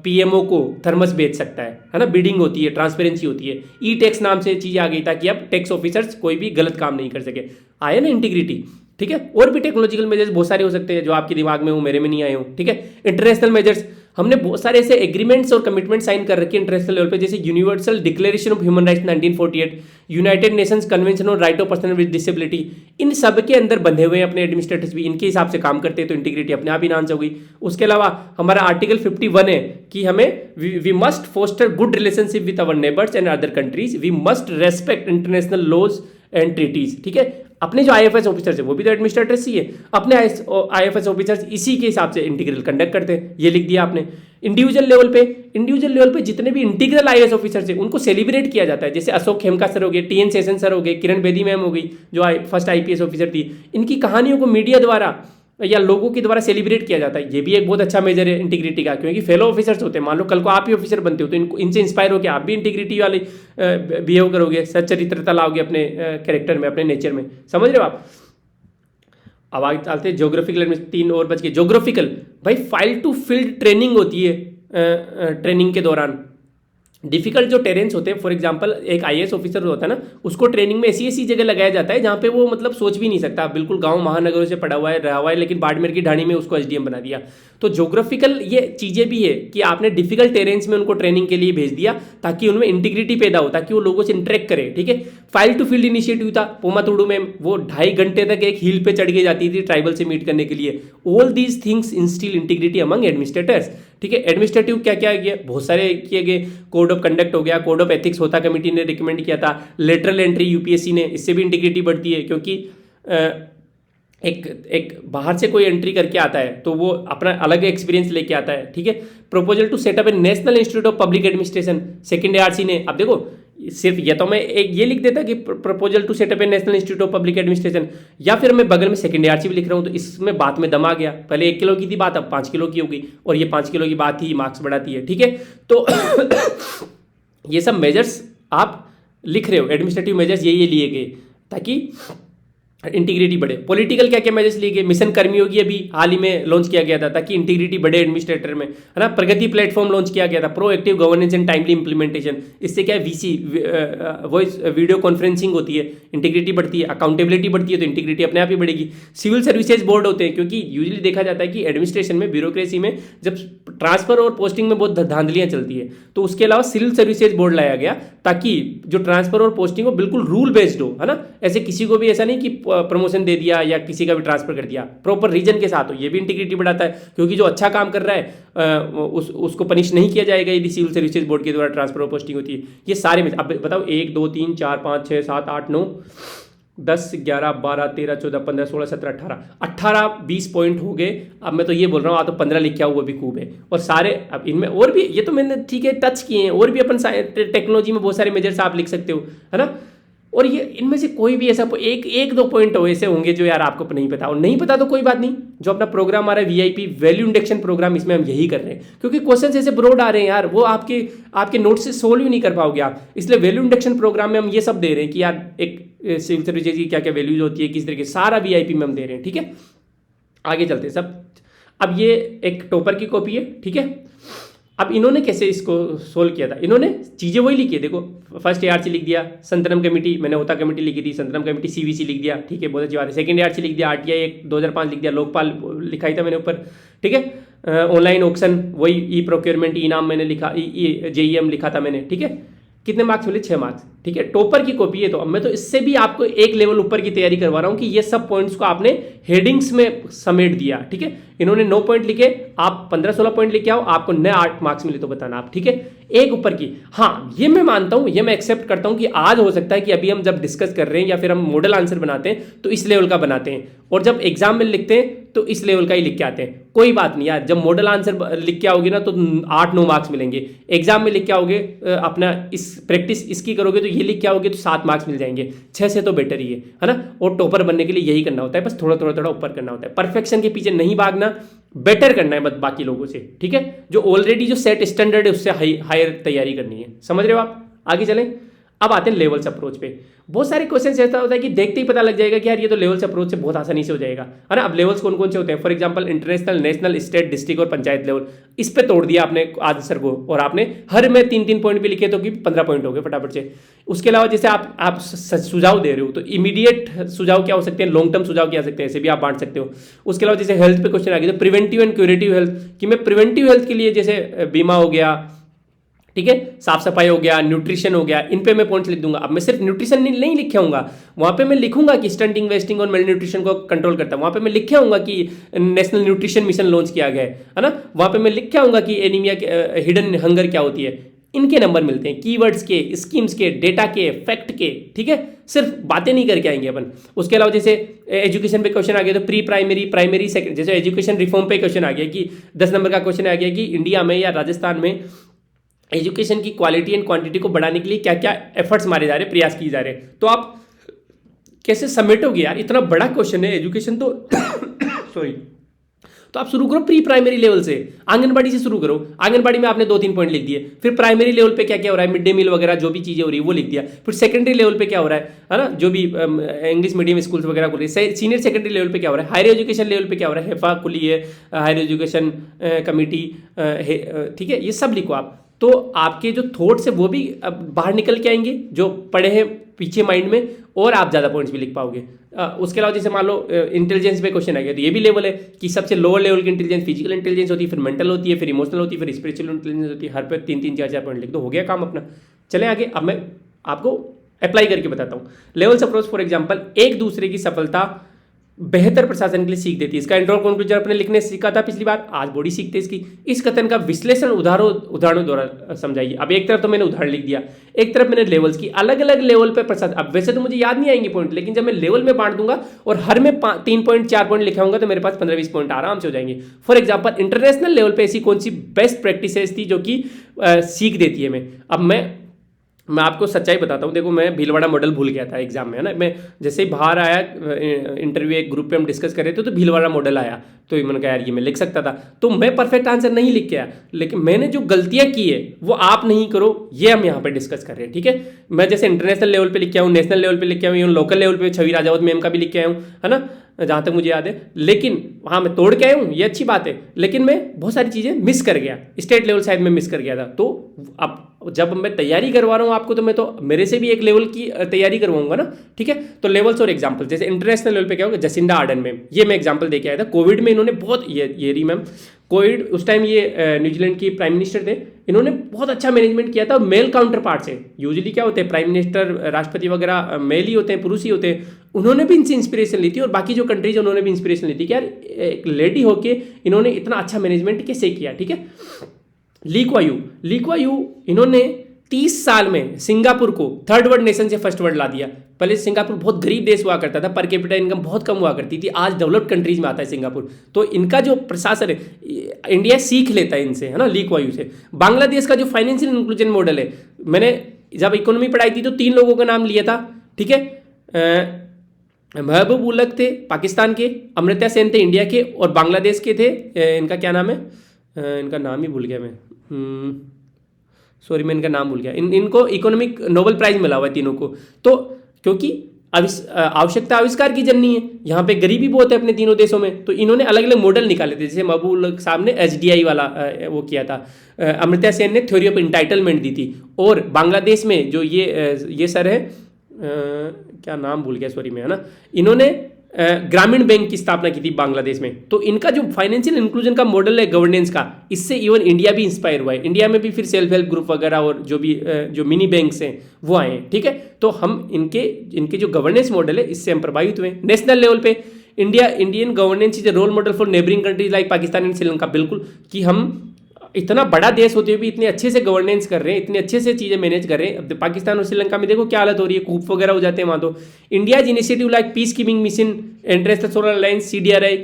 PMO को थर्मस बेच सकता है ना। बिडिंग होती है, ट्रांसपेरेंसी होती है। ई टैक्स नाम से चीज़ आ गई ताकि अब टैक्स ऑफिसर्स कोई भी गलत काम नहीं कर सके। आया ना इंटीग्रिटी, ठीक है। और भी टेक्नोलॉजिकल मेजर्स बहुत सारे हो सकते हैं जो आपके दिमाग में हो, मेरे में नहीं आए हो, ठीक है। इंटरनेशनल मेजर्स, हमने बहुत सारे ऐसे एग्रीमेंट्स और कमिटमेंट साइन कर रखे हैं इंटरनेशनल लेवल पे, जैसे universal declaration of human rights 1948, United Nations convention on right of person with disability. इन सब के अंदर बंधे हुए हैं अपने एडमिनिस्ट्रेटर्स भी, इनके हिसाब से काम करते हैं, तो इंटीग्रिटी अपने आप ही इनहांस हो गई। उसके अलावा हमारा आर्टिकल 51 है कि हमें we must foster good relationship with our neighbours and other countries, we must respect international laws and treaties, ठीक है। अपने जो IFS ऑफिसर्स है वो भी तो एडमिनिस्ट्रेटर्स ही है, अपने IFS ऑफिसर्स इसी के हिसाब से इंटीग्रल कंडक्ट करते हैं, ये लिख दिया आपने। इंडिविजुअल लेवल पे जितने भी इंटीग्रल IAS ऑफिसर्स हैं उनको सेलिब्रेट किया जाता है, जैसे अशोक खेमका सर हो गए, TN सेशन सर हो गए, किरण बेदी मैम हो गई जो फर्स्ट IPS ऑफिसर थी। इनकी कहानियों को मीडिया द्वारा या लोगों के द्वारा सेलिब्रेट किया जाता है। ये भी एक बहुत अच्छा मेजर है इंटीग्रिटी का, क्योंकि फेलो ऑफिसर्स होते हैं। मान लो कल को आप ही ऑफिसर बनते हो तो इनसे इंस्पायर होकर आप भी इंटीग्रिटी वाले बिहेव करोगे, सच्चरित्रता लाओगे अपने कैरेक्टर में, अपने नेचर में। समझ रहे हो आप। अब आगे चलते हैं ज्योग्राफिकल में, 3 और बच गए। ज्योग्राफिकल भाई फाइल टू फील्ड ट्रेनिंग होती है ट्रेनिंग के दौरान। डिफिकल्ट जो टेरेंस होते हैं, फॉर एग्जांपल एक IAS ऑफिसर होता है ना, उसको ट्रेनिंग में ऐसी जगह लगाया जाता है जहाँ पे वो मतलब सोच भी नहीं सकता, बिल्कुल गांव महानगरों से पड़ा हुआ है, रहा हुआ है, लेकिन बाड़मेर की ढाणी में उसको SDM बना दिया। तो ज्योग्राफिकल ये चीज़ें भी है कि आपने डिफिकल्ट टेरेंस में उनको ट्रेनिंग के लिए भेज दिया ताकि उनमें इंटीग्रिटी पैदा हो, ताकि वो लोगों से इंटरेक्ट करे, ठीक है। फाइल टू फील्ड इनिशिएटिव था पोमा तुडू में, वो 2.5 घंटे तक एक हिल पे चढ़ के जाती थी ट्राइबल से मीट करने के लिए। All these things instil integrity among administrators, ठीक है। एडमिनिस्ट्रेटिव क्या क्या किया, बहुत सारे किए गए। कोड ऑफ कंडक्ट हो गया, कोड ऑफ एथिक्स होता कमेटी ने रिकमेंड किया था। लेटरल एंट्री UPSC ने, इससे भी इंटीग्रिटी बढ़ती है, क्योंकि एक बाहर से कोई एंट्री करके आता है तो वो अपना अलग एक्सपीरियंस लेके आता है, ठीक है। Proposal to set up a national institute of public administration, second ARC ने। अब देखो सिर्फ ये तो मैं एक ये लिख देता कि proposal to set up a national institute of public administration, या फिर मैं बगल में सेकंड ARC भी लिख रहा हूँ, तो इसमें बात में दम आ गया। पहले 1 किलो की थी बात, अब 5 किलो की होगी, और ये 5 किलो की बात ही मार्क्स बढ़ाती है, ठीक है। तो ये सब मेजर्स आप लिख रहे हो, एडमिनिस्ट्रेटिव मेजर्स ये लिए गए ताकि इंटीग्रिटी बढ़े। पॉलिटिकल क्या क्या मेजर्स लिए गए, मिशन कर्मयोगी अभी हाल ही में लॉन्च किया गया था ताकि इंटीग्रिटी बढ़े एडमिनिस्ट्रेटर में, है ना। प्रगति प्लेटफॉर्म लॉन्च किया गया था, proactive governance and timely implementation. इससे क्या है, VC वॉइस वीडियो कॉन्फ्रेंसिंग होती है, इंटीग्रिटी बढ़ती है, अकाउंटेबिलिटी बढ़ती है, तो इंटीग्रिटी अपने आप ही बढ़ेगी। सिविल सर्विसेज बोर्ड होते हैं, क्योंकि यूजुअली देखा जाता है कि एडमिनिस्ट्रेशन में, ब्यूरोक्रेसी में जब ट्रांसफर और पोस्टिंग में बहुत धांधलियाँ चलती है, तो उसके अलावा सिविल सर्विसेज बोर्ड लाया गया ताकि जो ट्रांसफर और पोस्टिंग हो बिल्कुल रूल बेस्ड हो, है ना। ऐसे किसी को भी ऐसा नहीं कि प्रमोशन दे दिया या किसी का भी ट्रांसफर कर दिया, प्रॉपर रीजन के साथ हो। ये भी इंटीग्रिटी बढ़ाता है, क्योंकि जो अच्छा काम कर रहा है उसको पनिश नहीं किया जाएगा यदि सिविल सर्विसेज बोर्ड के द्वारा ट्रांसफर और पोस्टिंग होती है। ये सारे में अब बताओ 1 2 3 4 5 6 7 8 9 10 11 12 13 14 15 16 17 18 20 पॉइंट हो गए। अब मैं तो ये बोल रहा हूँ, तो 15 लिख के आओ, वो भी खूब है। और सारे अब इनमें और भी, ये तो मैंने ठीक है टच किए हैं, और भी अपन टेक्नोलॉजी में बहुत सारे मेजर्स आप लिख सकते हो, है ना। और ये इनमें से कोई भी ऐसा एक दो पॉइंट हो ऐसे होंगे जो यार आपको नहीं पता, और नहीं पता तो कोई बात नहीं। जो अपना प्रोग्राम आ रहा है VIP वैल्यू इंडेक्शन प्रोग्राम, इसमें हम यही कर रहे हैं, क्योंकि क्वेश्चंस ऐसे ब्रॉड आ रहे हैं यार, वो आपके नोट से सोल्व ही नहीं कर पाओगे आप। इसलिए वैल्यू इंडेक्शन प्रोग्राम में हम ये सब दे रहे हैं कि यार एक सिविल सर्विसेज की क्या क्या वैल्यूज होती है, किस तरीके सारा VIP में हम दे रहे हैं, ठीक है। आगे चलते हैं सब। अब ये एक टॉपर की कॉपी है, ठीक है। अब इन्होंने कैसे इसको सोल्व किया था, इन्होंने चीज़ें वही लिखी है। देखो फर्स्ट ARC लिख दिया, संतरम कमेटी मैंने होता कमेटी लिखी थी, संतरम कमेटी CVC लिख दिया, ठीक है, बहुत अच्छी बात है। सेकंड ARC लिख दिया, RTI 2005 लिख दिया, लोकपाल लिखा ही था मैंने ऊपर, ठीक है। ऑनलाइन ऑक्शन वही, ई प्रोक्योरमेंट ई नाम मैंने लिखा, JEM लिखा था मैंने, ठीक है। कितने मार्क्स मिले, 6 मार्क्स, ठीक है। टॉपर की कॉपी है, तो अब मैं तो इससे भी आपको एक लेवल ऊपर की तैयारी करवा रहा हूं कि ये सब पॉइंट्स को आपने हेडिंग्स में समेट दिया, ठीक है। इन्होंने 9 पॉइंट लिखे, आप 15-16 पॉइंट लिखे आओ, आपको नए 8 मार्क्स मिले तो बताना आप, ठीक है। एक ऊपर की, हाँ ये मैं मानता हूं, ये मैं एक्सेप्ट करता हूं कि आज हो सकता है कि अभी हम जब डिस्कस कर रहे हैं या फिर हम मॉडल आंसर बनाते हैं तो इस लेवल का बनाते हैं, और जब एग्जाम में लिखते हैं तो इस लेवल का ही लिख के आते हैं। कोई बात नहीं यार, जब मॉडल आंसर लिख के आओगे ना तो 8-9 मार्क्स मिलेंगे, एग्जाम में लिख के आओगे अपना इस प्रैक्टिस इसकी करोगे तो ये लिख के आओगे तो 7 मार्क्स मिल जाएंगे, 6 से तो बेटर ही है ना। और टॉपर बनने के लिए यही करना होता है, बस थोड़ा थोड़ा ऊपर करना होता है, परफेक्शन के पीछे नहीं भागना, बेटर करना है बस बाकी लोगों से, ठीक है। जो ऑलरेडी जो सेट स्टैंडर्ड है उससे हायर तैयारी करनी है, समझ रहे हो आप। आगे चलें। अब आते हैं लेवल्स अप्रोच पे। बहुत सारे क्वेश्चन ऐसा होता है कि देखते ही पता लग जाएगा कि यार ये तो लेवल्स अप्रोच से बहुत आसानी से हो जाएगा, है ना। अब लेवल्स कौन कौन से होते हैं, for example international, national, state, district और पंचायत लेवल। इस पे तोड़ दिया आपने आंसर को, और आपने हर में 3-3 पॉइंट भी लिखे तो कि 15 पॉइंट हो गए फटाफट से। उसके अलावा जैसे आप सुझाव दे रहे हो, तो इमीडिएट सुझाव क्या हो सकते हैं, लॉन्ग टर्म सुझाव क्या हो सकते हैं, ऐसे भी आप बांट सकते हो। उसके अलावा जैसे हेल्थ पे क्वेश्चन आ गया तो प्रिवेंटिव एंड क्यूरेटिव हेल्थ, कि मैं प्रिवेंटिव हेल्थ के लिए जैसे बीमा हो गया, ठीक है, साफ सफाई हो गया, न्यूट्रिशन हो गया, इन पे मैं पॉइंट्स लिख दूंगा। अब मैं सिर्फ न्यूट्रिशन नहीं लिखे होऊंगा, वहां पे मैं लिखूंगा कि स्टंटिंग, वेस्टिंग और मेल न्यूट्रिशन को कंट्रोल करता है। वहां पे मैं लिखे होऊंगा कि नेशनल न्यूट्रिशन मिशन लॉन्च किया गया है ना। वहां पे मैं लिखे होऊंगा कि एनीमिया, हिडन हंगर क्या होती है। इनके नंबर मिलते हैं, कीवर्ड्स के, स्कीम्स के, डेटा के, फैक्ट के, ठीक है, सिर्फ बातें नहीं करके आएंगे अपन। उसके अलावा जैसे एजुकेशन पे क्वेश्चन आ गया तो प्री प्राइमरी, प्राइमरी, सेकंड, जैसे एजुकेशन रिफॉर्म पे क्वेश्चन आ गया कि 10 नंबर का क्वेश्चन आ गया कि इंडिया में या राजस्थान में एजुकेशन की क्वालिटी एंड क्वांटिटी को बढ़ाने के लिए क्या क्या एफर्ट्स मारे जा रहे हैं, प्रयास किए जा रहे हैं। तो आप कैसे समेटोगे यार, इतना बड़ा क्वेश्चन है एजुकेशन तो सॉरी। तो आप शुरू करो प्री प्राइमरी लेवल से, आंगनबाड़ी से शुरू करो। आंगनबाड़ी में आपने 2-3 पॉइंट लिख दिए। फिर प्राइमरी लेवल पे क्या क्या हो रहा है, मिड डे मील वगैरह जो भी चीजें हो रही है वो लिख दिया। फिर सेकेंडरी लेवल पे क्या हो रहा है ना, जो भी इंग्लिश मीडियम स्कूल्स वगैरह खुल रही है। सीनियर सेकेंडरी लेवल पे क्या हो रहा है, हायर एजुकेशन लेवल पे क्या हो रहा है, हेफा खुली है, हायर एजुकेशन कमिटी, ठीक है, ये सब लिखो आप। तो आपके जो थॉट्स है वो भी बाहर निकल के आएंगे जो पढ़े हैं पीछे माइंड में, और आप ज़्यादा पॉइंट्स भी लिख पाओगे। उसके अलावा जैसे मान लो इंटेलिजेंस पे क्वेश्चन आ गया तो ये भी लेवल है कि सबसे लोअर लेवल की इंटेलिजेंस फिजिकल इंटेलिजेंस होती है, फिर मेंटल होती है, फिर इमोशनल होती है, फिर स्पिरिचुअल इंटेलिजेंस होती है। हर पे 3-3, 4-4 पॉइंट लिख दो, हो गया काम अपना। चले आगे, अब मैं आपको अप्लाई करके बताता हूँ। लेवल्स अप्रोच फॉर एग्जाम्पल, एक दूसरे की सफलता बेहतर प्रशासन के लिए सीख देती है। इसका इंट्रो कंक्लूजन अपने लिखने सीखा था पिछली बार, आज बॉडी सीखते हैं इसकी। इस कथन का विश्लेषण उदाहरणों द्वारा समझाइए। अब एक तरफ तो मैंने उदाहरण लिख दिया, एक तरफ मैंने लेवल्स की, अलग अलग लेवल पर प्रशासन। अब वैसे तो मुझे याद नहीं आएंगे पॉइंट, लेकिन जब मैं लेवल में बांट दूंगा और हर में 3 पॉइंट 4 पॉइंट लिखा होगा तो मेरे पास 15-20 पॉइंट आराम से हो जाएंगे। फॉर एग्जाम्पल इंटरनेशनल लेवल पर ऐसी कौन सी बेस्ट प्रैक्टिसेस थी जो कि सीख देती है मैं। अब मैं आपको सच्चाई बताता हूँ। देखो, मैं भीलवाड़ा मॉडल भूल गया था एग्जाम में, है ना। मैं जैसे ही बाहर आया इंटरव्यू, एक ग्रुप पे हम डिस्कस कर रहे थे तो भीलवाड़ा मॉडल आया, तो मैंने कहा यार ये मैं लिख सकता था। तो मैं परफेक्ट आंसर नहीं लिख के आया, लेकिन मैंने जो गलतियां की है वो आप नहीं करो, ये हम यहाँ पे डिस्कस कर रहे हैं, ठीक है। मैं जैसे इंटरनेशनल लेवल पे लिख के आऊँ, नेशनल लेवल पे लिख के आऊँ, लोकल लेवल पे छवि राजावत मैम का भी लिख के आया हूँ, है ना, जहाँ तक मुझे याद है। लेकिन हाँ, मैं तोड़ के आया हूँ, ये अच्छी बात है, लेकिन मैं बहुत सारी चीज़ें मिस कर गया, स्टेट लेवल शायद में मिस कर गया था। तो अब जब मैं तैयारी करवा रहा हूँ आपको, तो मैं तो मेरे से भी एक लेवल की तैयारी करवाऊंगा ना, ठीक है। तो लेवल्स और एग्जाम्पल, जैसे इंटरनेशनल लेवल पे क्या होगा, जसिंडा आर्डन मैम, ये मैं एग्जाम्पल देके आया था। कोविड में इन्होंने बहुत, ये रही मैम, कोविड उस टाइम ये न्यूजीलैंड की प्राइम मिनिस्टर थे, इन्होंने बहुत अच्छा मैनेजमेंट किया था मेल काउंटर पार्ट से। यूजुअली क्या होते हैं, प्राइम मिनिस्टर, राष्ट्रपति वगैरह मेल ही होते हैं, पुरुष ही होते हैं। उन्होंने भी इनसे इंस्पिरेशन ली थी, और बाकी जो कंट्रीज उन्होंने भी इंस्पिरेशन ली थी कि यार एक लेडी होके इन्होंने इतना अच्छा मैनेजमेंट कैसे किया, ठीक है। ली कुआन यू इन्होंने 30 साल में सिंगापुर को थर्ड वर्ल्ड नेशन से फर्स्ट वर्ल्ड ला दिया। पहले सिंगापुर बहुत गरीब देश हुआ करता था, पर कैपिटा इनकम बहुत कम हुआ करती थी, आज डेवलप्ड कंट्रीज में आता है सिंगापुर। तो इनका जो प्रशासन है, इंडिया सीख लेता है इनसे, है ना, ली कुआन यू से। बांग्लादेश का जो फाइनेंशियल इंक्लूजन मॉडल है, मैंने जब इकोनॉमी पढ़ाई थी तो 3 लोगों का नाम लिया था, ठीक है। महबूब उलक थे पाकिस्तान के, अमर्त्य सेन थे इंडिया के, और बांग्लादेश के थे, इनका क्या नाम है, इनका नाम ही भूल गया मैं, सॉरी मैं इनका नाम भूल गया। इनको इकोनॉमिक नोबेल प्राइज मिला हुआ है तीनों को। तो क्योंकि आवश्यकता आविष्कार की जननी है, यहाँ पे गरीबी बहुत है अपने तीनों देशों में, तो इन्होंने अलग अलग मॉडल निकाले थे। जैसे महबूब साहब ने HDI वाला वो किया था, अमर्त्य सेन ने थ्योरी ऑफ इंटाइटलमेंट दी थी, और बांग्लादेश में जो ये सर है, क्या नाम भूल गया सॉरी मैं, है ना, इन्होंने ग्रामीण बैंक की स्थापना की थी बांग्लादेश में। तो इनका जो फाइनेंशियल इंक्लूजन का मॉडल है गवर्नेंस का, इससे इवन इंडिया भी इंस्पायर हुआ है। इंडिया में भी फिर सेल्फ हेल्प ग्रुप वगैरह और जो मिनी बैंक्स हैं वो आए हैं, ठीक है। तो हम इनके जो गवर्नेंस मॉडल है इससे हम प्रभावित हुए। नेशनल लेवल पे Indian governance is a role model for neighbouring countries like Pakistan and Sri Lanka. बिल्कुल, कि हम इतना बड़ा देश होते हुए भी इतने अच्छे से गवर्नेंस कर रहे हैं, इतने अच्छे से चीज़ें मैनेज कर रहे हैं। अब पाकिस्तान और श्रीलंका में देखो क्या हालत हो रही है, कूप वगैरह हो जाते हैं वहाँ। तो India initiative like peace keeping mission, international solar alliance, CDRI,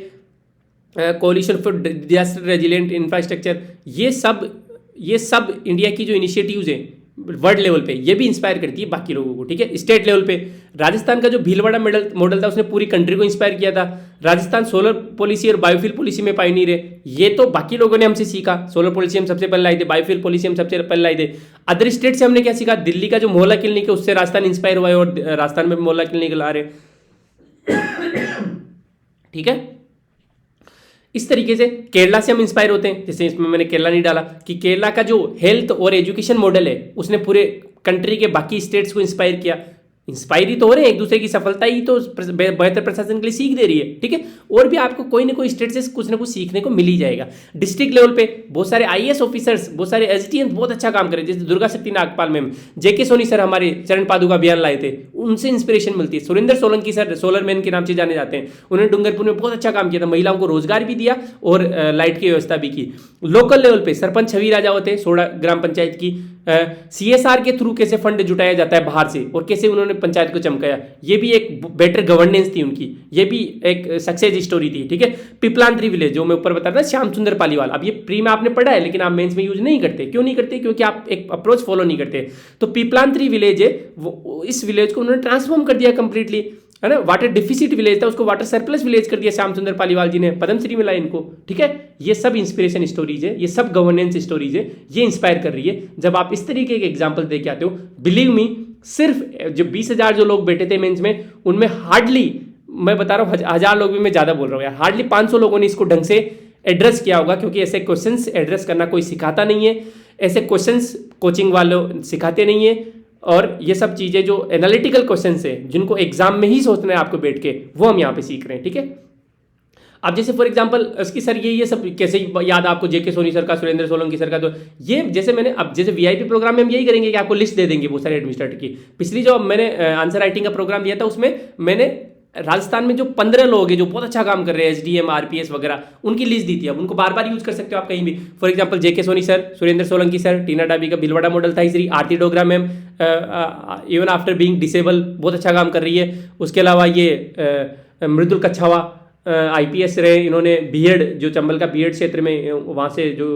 coalition for disaster resilient infrastructure, ये सब इंडिया की जो इनिशिएटिव्स हैं वर्ल्ड लेवल पे, ये भी इंस्पायर करती है बाकी लोगों को, ठीक है। स्टेट लेवल पे राजस्थान का जो भीलवाड़ा मॉडल था उसने पूरी कंट्री को इंस्पायर किया था। राजस्थान सोलर पॉलिसी और बायोफ्यूल पॉलिसी में पायनियर है, ये तो बाकी लोगों ने हमसे सीखा। सोलर पॉलिसी हम सबसे पहले लाए थे, बायोफ्यूल पॉलिसी हम सबसे पहले लाए थे। अदर स्टेट से हमने क्या सीखा, दिल्ली का जो मोहल्ला क्लिनिक है उससे राजस्थान इंस्पायर हुआ है और राजस्थान में मोहल्ला क्लिनिक ला रहे, ठीक है। इस तरीके से केरला से हम इंस्पायर होते हैं, जैसे इसमें मैंने केरला नहीं डाला कि केरला का जो हेल्थ और एजुकेशन मॉडल है उसने पूरे कंट्री के बाकी स्टेट्स को इंस्पायर किया। इंस्पायर ही तो हो रहे हैं, एक दूसरे की सफलता ही तो बेहतर प्रशासन के लिए सीख दे रही है, ठीक है। और भी आपको कोई ना कोई स्टेट से कुछ ना कुछ सीखने को मिल ही जाएगा। डिस्ट्रिक्ट लेवल पे बहुत सारे आईएएस ऑफिसर्स, बहुत सारे एसडीएम बहुत अच्छा काम कर रहे हैं, जैसे दुर्गा शक्ति नागपाल मैम, जेके सोनी सर हमारे चरण पादुका अभियान लाए थे, उनसे इंस्पिरेशन मिलती है। Surendra Solanki sir solar man के नाम से जाने जाते हैं, उन्होंने डूंगरपुर में बहुत अच्छा काम किया था, महिलाओं को रोजगार भी दिया और लाइट की व्यवस्था भी की। लोकल लेवल पे सरपंच छवि राजा होते हैं, सोडा ग्राम पंचायत की, सीएसआर के थ्रू कैसे फंड जुटाया जाता है बाहर से और कैसे उन्होंने पंचायत को चमकाया, ये भी एक बेटर गवर्नेंस थी उनकी, ये भी एक सक्सेस स्टोरी थी, ठीक है। पिपलांत्री विलेज जो मैं ऊपर बता रहा था, श्याम सुंदर पालीवाल, अब ये प्री में आपने पढ़ा है लेकिन आप मेंस में यूज नहीं करते। क्यों नहीं करते? क्योंकि आप एक अप्रोच फॉलो नहीं करते। तो पिपलांत्री विलेज है, वो इस विलेज को उन्होंने ट्रांसफॉर्म कर दिया कंप्लीटली, है ना। वाटर डिफिसिट विलेज था, उसको वाटर सरप्लस विलेज कर दिया श्याम सुंदर पालीवाल जी ने, पद्मश्री मिला इनको, ठीक है। ये सब इंस्पिरेशन स्टोरीज है, ये सब गवर्नेंस स्टोरीज है, ये इंस्पायर कर रही है। जब आप इस तरीके के एग्जाम्पल देख के आते हो, बिलीव मी, सिर्फ जो 20,000 जो लोग बैठे थे मेंस में, उनमें हार्डली, मैं बता रहा हूँ 1,000 लोग भी मैं ज्यादा बोल रहा हूँ यार, हार्डली 500 लोगों ने इसको ढंग से एड्रेस किया होगा, क्योंकि ऐसे क्वेश्चंस एड्रेस करना कोई सिखाता नहीं है, ऐसे क्वेश्चंस कोचिंग वालों सिखाते नहीं है। और ये सब चीजें जो एनालिटिकल क्वेश्चंस है, जिनको एग्जाम में ही सोचना है आपको बैठ के, वो हम यहाँ पे सीख रहे हैं, ठीक है। अब जैसे फॉर एग्जांपल इसकी सर ये सब कैसे याद आपको, जेके सोनी सर का, सुरेंद्र सोलंकी सर का, तो ये जैसे मैंने अब जैसे वीआईपी प्रोग्राम में हम यही करेंगे कि आपको लिस्ट दे देंगे वो सारे एडमिनिस्ट्रेटर की। पिछली जो मैंने आंसर राइटिंग का प्रोग्राम दिया था उसमें मैंने राजस्थान में जो 15 लोग हैं जो बहुत अच्छा काम कर रहे हैं, एसडीएम आरपीएस वगैरह, उनकी लिस्ट दी थी। अब उनको बार बार यूज कर सकते हो आप कहीं भी। For example JK Soni sir, Surendra Solanki sir, Tina Dabi का भीलवाड़ा मॉडल था, Shri Aarti Dogra ma'am even after being disable बहुत अच्छा काम कर रही है। उसके अलावा ये मृदुल कच्छावा आईपीएस रहे, इन्होंने बीएड जो चंबल का बीएड क्षेत्र में वहाँ से जो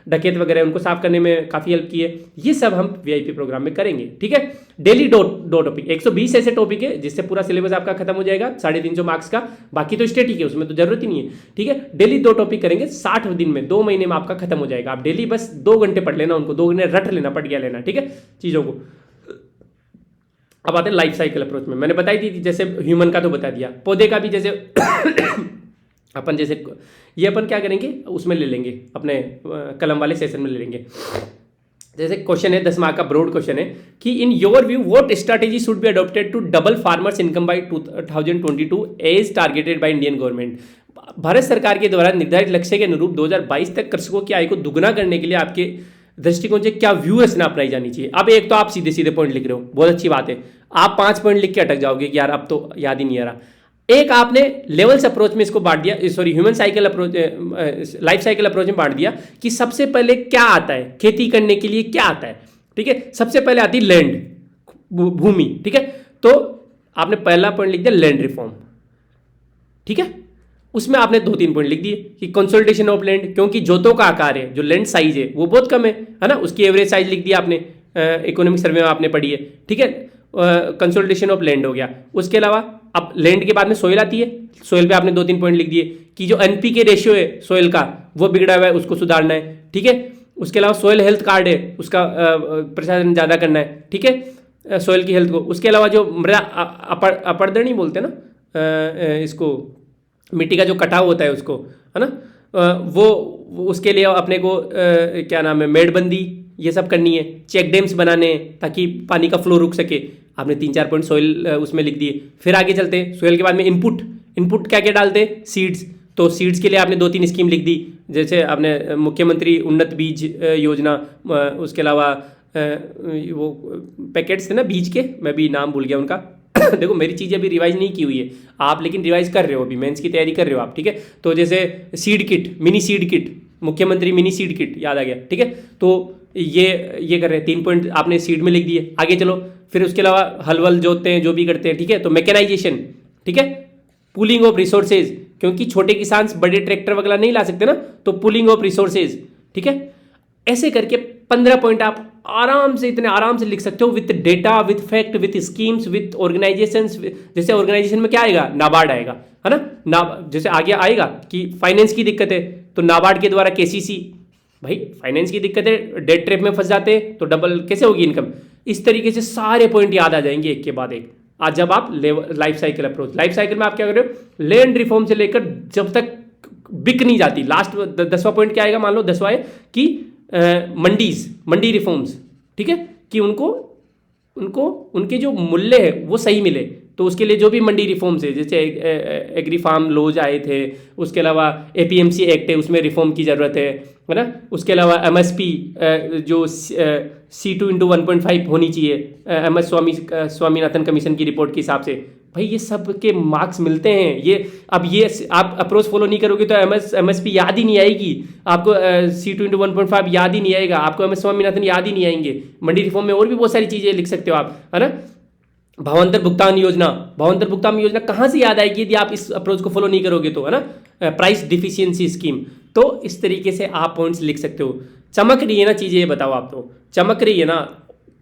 डकैत वगैरह उनको साफ करने में काफ़ी हेल्प की है। ये सब हम वीआईपी प्रोग्राम में करेंगे, ठीक है। डेली दो टॉपिक, 120 ऐसे टॉपिक है जिससे पूरा सिलेबस आपका खत्म हो जाएगा 350 मार्क्स का। बाकी तो स्टेटिक है, उसमें तो जरूरत ही नहीं है, ठीक है। डेली 2 टॉपिक करेंगे, 60 दिन में 2 महीने में आपका खत्म हो जाएगा। आप डेली बस 2 घंटे पढ़ लेना उनको, 2 घंटे रट लेना, पढ़ गया लेना, ठीक है चीज़ों को। अब आते हैं लाइफ साइकिल अप्रोच में, मैंने बताई थी जैसे ह्यूमन का तो बता दिया, पौधे का भी जैसे अपन जैसे ये अपन क्या करेंगे उसमें ले लेंगे, अपने कलम वाले सेशन में ले लेंगे। जैसे क्वेश्चन है 10 मार्क का ब्रॉड क्वेश्चन है कि in your view what strategy should be adopted to double farmers income by 2022 as targeted by Indian government. भारत सरकार के द्वारा निर्धारित लक्ष्य के अनुरूप 2022 तक कृषकों की आय को दुगना करने के लिए आपके दृष्टिकोण से क्या व्यू है अपनाई जानी चाहिए। अब एक तो आप सीधे सीधे पॉइंट लिख रहे हो, बहुत अच्छी बात है, आप 5 पॉइंट लिख के अटक जाओगे कि यार अब तो याद ही नहीं आ रहा। एक आपने लेवल्स अप्रोच में इसको बांट दिया, sorry human cycle approach, life cycle approach में बांट दिया कि सबसे पहले क्या आता है, खेती करने के लिए क्या आता है, ठीक है। सबसे पहले आती है लैंड, भूमि, ठीक है। तो आपने पहला पॉइंट लिख दिया लैंड रिफॉर्म, ठीक है। उसमें आपने 2-3 पॉइंट लिख दिए कि कंसोलिडेशन ऑफ लैंड, क्योंकि जोतों का आकार है, जो लैंड साइज है वो बहुत कम है ना, उसकी एवरेज साइज लिख दिया आपने, इकोनॉमिक सर्वे में आपने पढ़ी है, ठीक है। कंसोलिडेशन ऑफ लैंड हो गया। उसके अलावा अब लैंड के बाद में सोइल आती है, सोइल पे आपने 2-3 पॉइंट लिख दिए कि जो एनपीके रेशियो है सोइल का वो बिगड़ा हुआ है, उसको सुधारना है, ठीक है। उसके अलावा सोइल हेल्थ कार्ड है, उसका प्रसारण ज़्यादा करना है, ठीक है, सोइल की हेल्थ को। उसके अलावा जो मृदा अपरदनी बोलते हैं ना इसको, मिट्टी का जो कटाव होता है उसको, है ना, वो उसके लिए अपने को क्या नाम है, मेड़बंदी ये सब करनी है, चेक डैम्स बनाने ताकि पानी का फ्लो रुक सके। आपने 3-4 पॉइंट सोइल उसमें लिख दिए। फिर आगे चलते हैं, सोइल के बाद में इनपुट क्या क्या डालते हैं, सीड्स। तो सीड्स के लिए आपने 2-3 स्कीम लिख दी, जैसे आपने मुख्यमंत्री उन्नत बीज योजना, उसके अलावा वो पैकेट्स थे ना बीज के, मैं भी नाम भूल गया उनका देखो मेरी चीज़ें अभी रिवाइज नहीं की हुई है, आप लेकिन रिवाइज कर रहे हो, अभी मेंस की तैयारी कर रहे हो आप, ठीक है। तो जैसे seed kit, mini seed kit, मुख्यमंत्री मिनी सीड किट याद आ गया, ठीक है। तो ये कर रहे हैं, 3 पॉइंट आपने सीड में लिख दिए। आगे चलो, फिर उसके अलावा हल जोतते हैं जो भी करते हैं, ठीक है। तो मैकेनाइजेशन, ठीक है, पूलिंग ऑफ रिसोर्सेज, क्योंकि छोटे किसान बड़े ट्रैक्टर वगैरह नहीं ला सकते ना, तो पूलिंग ऑफ रिसोर्सेज, ठीक है। ऐसे करके 15 पॉइंट आप आराम से, इतने आराम से लिख सकते हो, with data, with fact, with schemes, with organisations. जैसे ऑर्गेनाइजेशन में क्या आएगा, नाबार्ड आएगा, है ना, जैसे आगे आएगा कि फाइनेंस की दिक्कत है तो नाबार्ड के द्वारा केसीसी, भाई फाइनेंस की दिक्कत है, डेट ट्रैप में फंस जाते हैं तो डबल कैसे होगी इनकम। इस तरीके से सारे पॉइंट याद आ जाएंगे एक के बाद एक। आज जब आप life cycle approach, life cycle में आप क्या कर रहे हो, लैंड रिफॉर्म से लेकर जब तक बिक नहीं जाती, लास्ट 10वां पॉइंट क्या आएगा, मान लो 10वां है कि मंडी रिफॉर्म्स, ठीक है, कि उनको उनके जो मूल्य है वो सही मिले, तो उसके लिए जो भी मंडी रिफॉर्म्स है, जैसे एग्री फार्म लॉज आए थे, उसके अलावा एपीएमसी एक्ट है उसमें रिफॉर्म की ज़रूरत है ना, उसके अलावा एमएसपी जो C2/1.5 होनी चाहिए, MS स्वामीनाथन कमीशन की रिपोर्ट के हिसाब से, भाई ये सब के मार्क्स मिलते हैं। ये अब ये आप अप्रोच फॉलो नहीं करोगे तो एमएसपी याद ही नहीं आएगी आपको, C2/1.5 याद ही नहीं आएगा आपको, MS स्वामीनाथन याद ही नहीं आएंगे। मंडी रिफॉर्म में और भी बहुत सारी चीज़ें लिख सकते हो आप, है ना। भावांतर भुगतान योजना कहाँ से याद आएगी यदि आप इस अप्रोच को फॉलो नहीं करोगे तो, है ना। प्राइस डिफिशियंसी स्कीम, तो इस तरीके से आप पॉइंट्स लिख सकते हो। चमक रही है ना चीज़ें, ये बताओ आप, तो चमक रही है ना,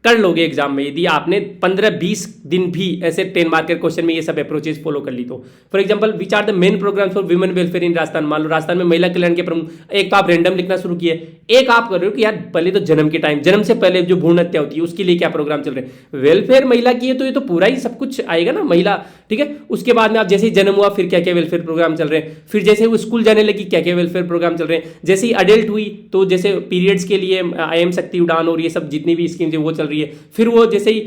कर लोगे एग्जाम में यदि आपने 15-20 दिन भी ऐसे 10 मार्क के क्वेश्चन में ये सब अप्रोचेस फॉलो कर ली तो। For example, which are the main programmes for women welfare in Rajasthan, मान लो राजस्थान में महिला कल्याण के प्रमुख, एक तो आप रैंडम लिखना शुरू किए, एक आप कर रहे हो कि यार पहले तो जन्म के टाइम, जन्म से पहले जो भ्रूण हत्या होती है उसके लिए क्या प्रोग्राम चल रहे हैं, वेलफेयर महिला की है तो ये तो पूरा ही सब कुछ आएगा ना महिला, ठीक है। उसके बाद में आप जैसे ही जन्म हुआ फिर क्या क्या वेलफेयर प्रोग्राम चल रहे हैं, फिर जैसे वो स्कूल जाने लगी क्या क्या वेलफेयर प्रोग्राम चल रहे हैं, जैसे ही अडल्ट हुई तो जैसे पीरियड्स के लिए IM शक्ति उड़ान और ये सब जितनी भी स्कीम्स है वो चल रही है, फिर वो जैसे ही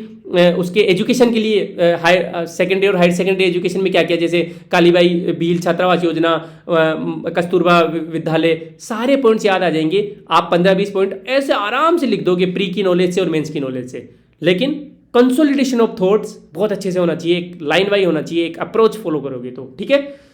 उसके एजुकेशन के लिए हायर सेकेंडरी और हायर सेकेंडरी एजुकेशन में क्या क्या, जैसे कालीबाई भील छात्रावास योजना, कस्तूरबा विद्यालय, सारे पॉइंट्स याद आ जाएंगे। आप 15-20 पॉइंट ऐसे आराम से लिख दोगे प्री की नॉलेज से और मेंस की नॉलेज से। लेकिन कंसोलिडेशन ऑफ थॉट्स बहुत अच्छे से होना चाहिए, एक लाइन वाइज होना चाहिए, एक अप्रोच फॉलो करोगे तो, ठीक है।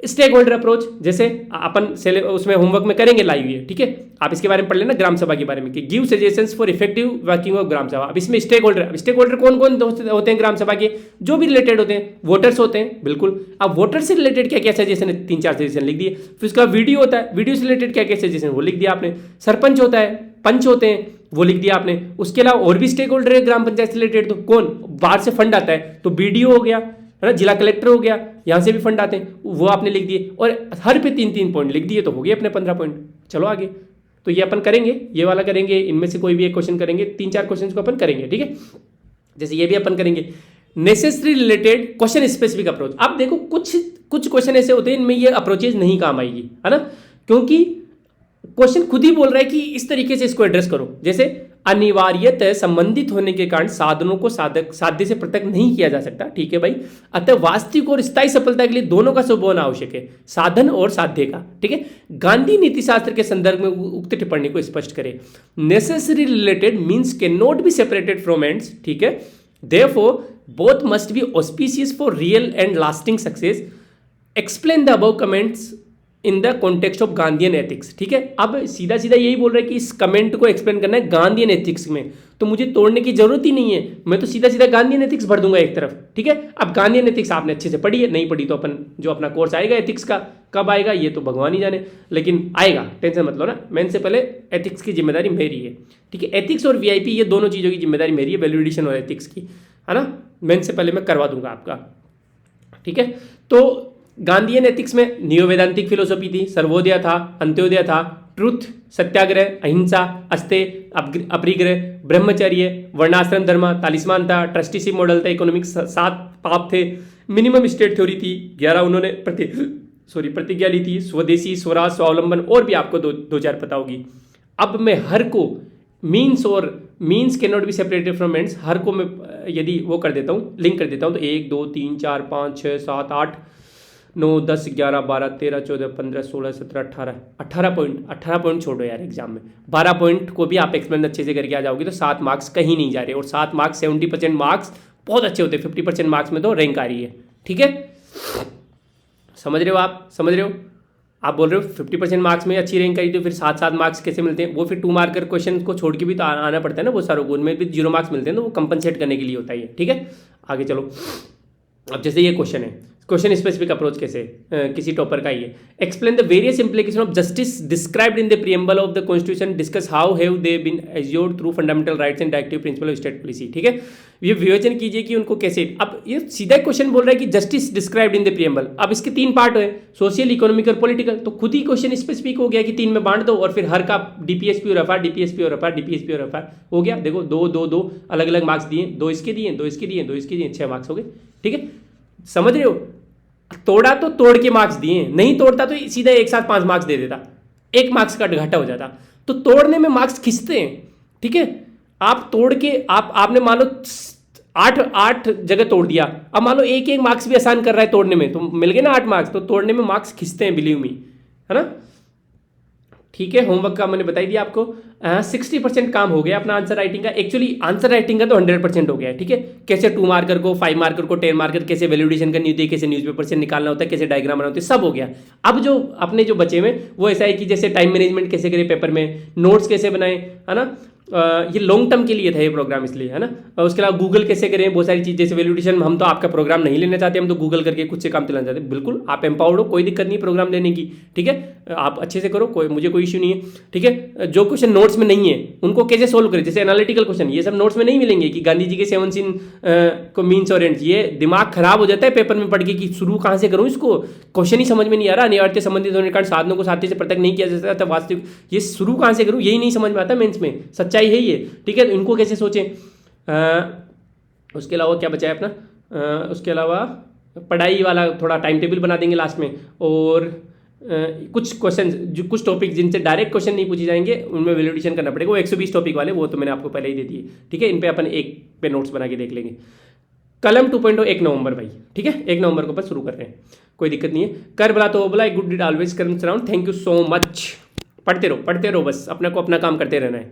स्टेक होल्डर अप्रोच, जैसे अपन उसमें होमवर्क में करेंगे लाइव ये, ठीक है, आप इसके बारे में पढ़ लेना, ग्राम सभा के बारे में कि give suggestions for effective working of gram sabha. अब इसमें स्टेक होल्डर कौन कौन होते हैं ग्राम सभा के, जो भी रिलेटेड होते हैं, वोटर्स होते हैं बिल्कुल। अब वोटर से रिलेटेड क्या क्या सजेशन है, 3-4 सजेशन लिख दिए। फिर उसका वीडियो होता है, वीडियो से रिलेटेड क्या क्या सजेशन वो लिख दिया आपने। सरपंच होता है, पंच होते हैं, वो लिख दिया आपने। उसके अलावा और भी स्टेक होल्डर है ग्राम पंचायत से रिलेटेड, तो कौन, बाहर से फंड आता है तो BDO हो गया, है ना, जिला कलेक्टर हो गया, यहाँ से भी फंड आते हैं, वो आपने लिख दिए, और हर पे 3-3 पॉइंट लिख दिए तो हो गए अपने 15 पॉइंट। चलो आगे, तो ये अपन करेंगे, ये वाला करेंगे, इनमें से कोई भी एक क्वेश्चन करेंगे, 3-4 क्वेश्चन को अपन करेंगे, ठीक है। जैसे ये भी अपन करेंगे necessary related question specific approach. अब देखो कुछ क्वेश्चन ऐसे होते हैं इनमें ये अप्रोचेज नहीं काम आएगी, है ना, क्योंकि क्वेश्चन खुद ही बोल रहा है कि इस तरीके से इसको एड्रेस करो। जैसे अनिवार्यतः संबंधित होने के कारण साधनों को साध्य से पृथक नहीं किया जा सकता, ठीक है भाई, अतः वास्तविक और स्थायी सफलता के लिए दोनों का स्वभाव होना आवश्यक है, साधन और साध्य का, ठीक है। गांधी नीति शास्त्र के संदर्भ में उक्त टिप्पणी को स्पष्ट करें। Necessary related means can not be separated from ends, ठीक है, therefore both must be auspicious for real and lasting success. Explain the above comments in the context of Gandhian ethics, ठीक है। अब सीधा सीधा यही बोल रहा है कि इस कमेंट को एक्सप्लेन करना है गांधीयन एथिक्स में, तो मुझे तोड़ने की जरूरत ही नहीं है, मैं तो सीधा सीधा गांधीयन एथिक्स भर दूंगा एक तरफ, ठीक है। अब गांधीयन एथिक्स आपने अच्छे से पढ़ी है, नहीं पढ़ी तो अपन जो अपना कोर्स आएगा एथिक्स का, कब आएगा ये तो भगवान ही जाने, लेकिन आएगा, टेंशन मत लो ना। मेन से पहले एथिक्स की जिम्मेदारी मेरी है, ठीक है। एथिक्स और VIP ये दोनों चीज़ों की जिम्मेदारी मेरी है, वैल्यू एडिशन और एथिक्स की, है ना। मेन से पहले मैं करवा दूंगा आपका, ठीक है। तो गांधीयन एथिक्स में नियो वेदांतिक फिलोसॉफी थी, सर्वोदय था, अंत्योदय था, ट्रुथ, सत्याग्रह, अहिंसा, अस्तेय, अपरिग्रह, ब्रह्मचर्य, वर्णाश्रम धर्म, तालिस्मान था, ट्रस्टीशिप मॉडल था, इकोनॉमिक्स 7 पाप थे, मिनिमम स्टेट थ्योरी थी, 11 उन्होंने प्रतिज्ञा ली थी, स्वदेशी, स्वराज, स्वावलंबन, और भी आपको 2-4 पता होगी। अब मैं हर को means can not be separated from ends, हर को मैं यदि वो कर देता हूँ, लिंक कर देता हूँ, तो 1 2 3 4 5 6 7 8 9 10 11 12 13 14 15 16 17 18 पॉइंट छोड़ो यार एग्जाम में, 12 पॉइंट को भी आप एक्सप्लेन अच्छे से करके आ जाओगे तो 7 मार्क्स कहीं नहीं जा रहे, और 7 मार्क्स 70% मार्क्स बहुत अच्छे होते हैं, 50% मार्क्स में तो रैंक आ रही है, ठीक है। समझ रहे हो आप, समझ रहे हो आप, बोल रहे हो 50% मार्क्स में अच्छी रैंक आई तो फिर 7 मार्क्स कैसे मिलते हैं, वो फिर 2 मार्कर क्वेश्चन को छोड़ के भी तो आना पड़ता है ना, वो सारों को, उनमें भी 0 मार्क्स मिलते हैं, तो वो कंपनसेट करने के लिए होता है, ठीक है। आगे चलो, अब जैसे ये क्वेश्चन है, क्वेश्चन स्पेसिफिक अप्रोच कैसे किसी टॉपर का ये। Explain the various implication of justice described in the preamble of the constitution, discuss how have they been assured through fundamental rights and directive principle of state policy. ठीक है, ये विवेचन कीजिए कि उनको कैसे। अब ये सीधा क्वेश्चन बोल रहा है कि justice described in the preamble. अब इसके 3 पार्ट है, सोशल, इकोनॉमिक और पॉलिटिकल। तो खुद ही क्वेश्चन स्पेसिफिक हो गया कि 3 में बांट दो और फिर हर का डीपीएसपी और एफआर, डीपीएसपी और एफआर, डीपीएसपी और एफआर हो गया। देखो 2 2 2 अलग अलग मार्क्स दिए, 2 इसके दिए, 2 इसके दिए, 2 इसके दिए, 6 मार्क्स हो गए। ठीक है, समझ रहे हो। तोड़ा तो तोड़ के मार्क्स दिए, नहीं तोड़ता तो सीधा एक साथ 5 मार्क्स दे देता, 1 मार्क्स का घाटा हो जाता। तो तोड़ने में मार्क्स खिंचते हैं। ठीक है, आप तोड़ के आपने मान लो 8 जगह तोड़ दिया, अब मान लो एक मार्क्स भी आसान कर रहा है तोड़ने में, तो मिल गए ना 8 मार्क्स। तो तोड़ने में मार्क्स खिंचते हैं, बिलीव मी, है ना। ठीक है, होमवर्क का मैंने बताई दिया आपको। 60% काम हो गया अपना आंसर राइटिंग का। एक्चुअली आंसर राइटिंग का तो 100% हो गया है। ठीक है, कैसे 2 मार्कर को, 5 मार्कर को, 10 मार्कर कैसे वैल्यूडेशन करनी होती है, कैसे न्यूज़पेपर से निकालना होता है, कैसे डायग्राम बनाना होता है, सब हो गया। अब जो अपने जो बचे हुए वो ऐसा है कि जैसे टाइम मैनेजमेंट कैसे करें पेपर में, नोट्स कैसे बनाएं, है ना। ये लॉन्ग टर्म के लिए था ये प्रोग्राम, इसलिए, है ना। और उसके अलावा गूगल कैसे करें, बहुत सारी चीज़, जैसे वैल्यूडेशन। हम तो आपका प्रोग्राम नहीं लेना चाहते, हम तो गूगल करके खुद से काम चलाना चाहते हैं। बिल्कुल आप एम्पावर्ड हो, कोई दिक्कत नहीं प्रोग्राम लेने की। ठीक है, आप अच्छे से करो, मुझे कोई इश्यू नहीं है। ठीक है, जो क्वेश्चन नोट्स में नहीं है उनको कैसे सोल्व करें, जैसे एनालिटिकल क्वेश्चन, ये सब नोट्स में नहीं मिलेंगे कि गांधी जी के 7 सीन को मीन्स और एंड्स। ये दिमाग खराब हो जाता है पेपर में पढ़ के कि शुरू कहाँ से करूँ, इसको क्वेश्चन ही समझ में नहीं आ रहा। अनिवार्य संबंधित होने के कारण साधनों को साथी से पृथक नहीं किया जा सकता, वास्तविक ये शुरू कहाँ से करूँ, यही नहीं समझ में आता मेंस में। सच्चाई है ये। ठीक है, तो इनको कैसे सोचें। उसके अलावा क्या बचा है अपना, उसके अलावा पढ़ाई वाला थोड़ा टाइम टेबल बना देंगे लास्ट में। और कुछ क्वेश्चन, जो कुछ टॉपिक जिनसे डायरेक्ट क्वेश्चन नहीं पूछे जाएंगे उनमें वैल्यूडेशन करना पड़ेगा। वो 120 टॉपिक वाले, वो तो मैंने आपको पहले ही दे दिए। ठीक है, इन पे अपन एक पे नोट्स बना के देख लेंगे। कलम 2.0 1 नवंबर भाई। ठीक है, 1 नवंबर को अपन शुरू कर रहे हैं, कोई दिक्कत नहीं है। कर भला तो बोला, गुड डिड ऑलवेज कर्म surround. Thank you so much. पढ़ते रहो बस, अपने को अपना काम करते रहना है।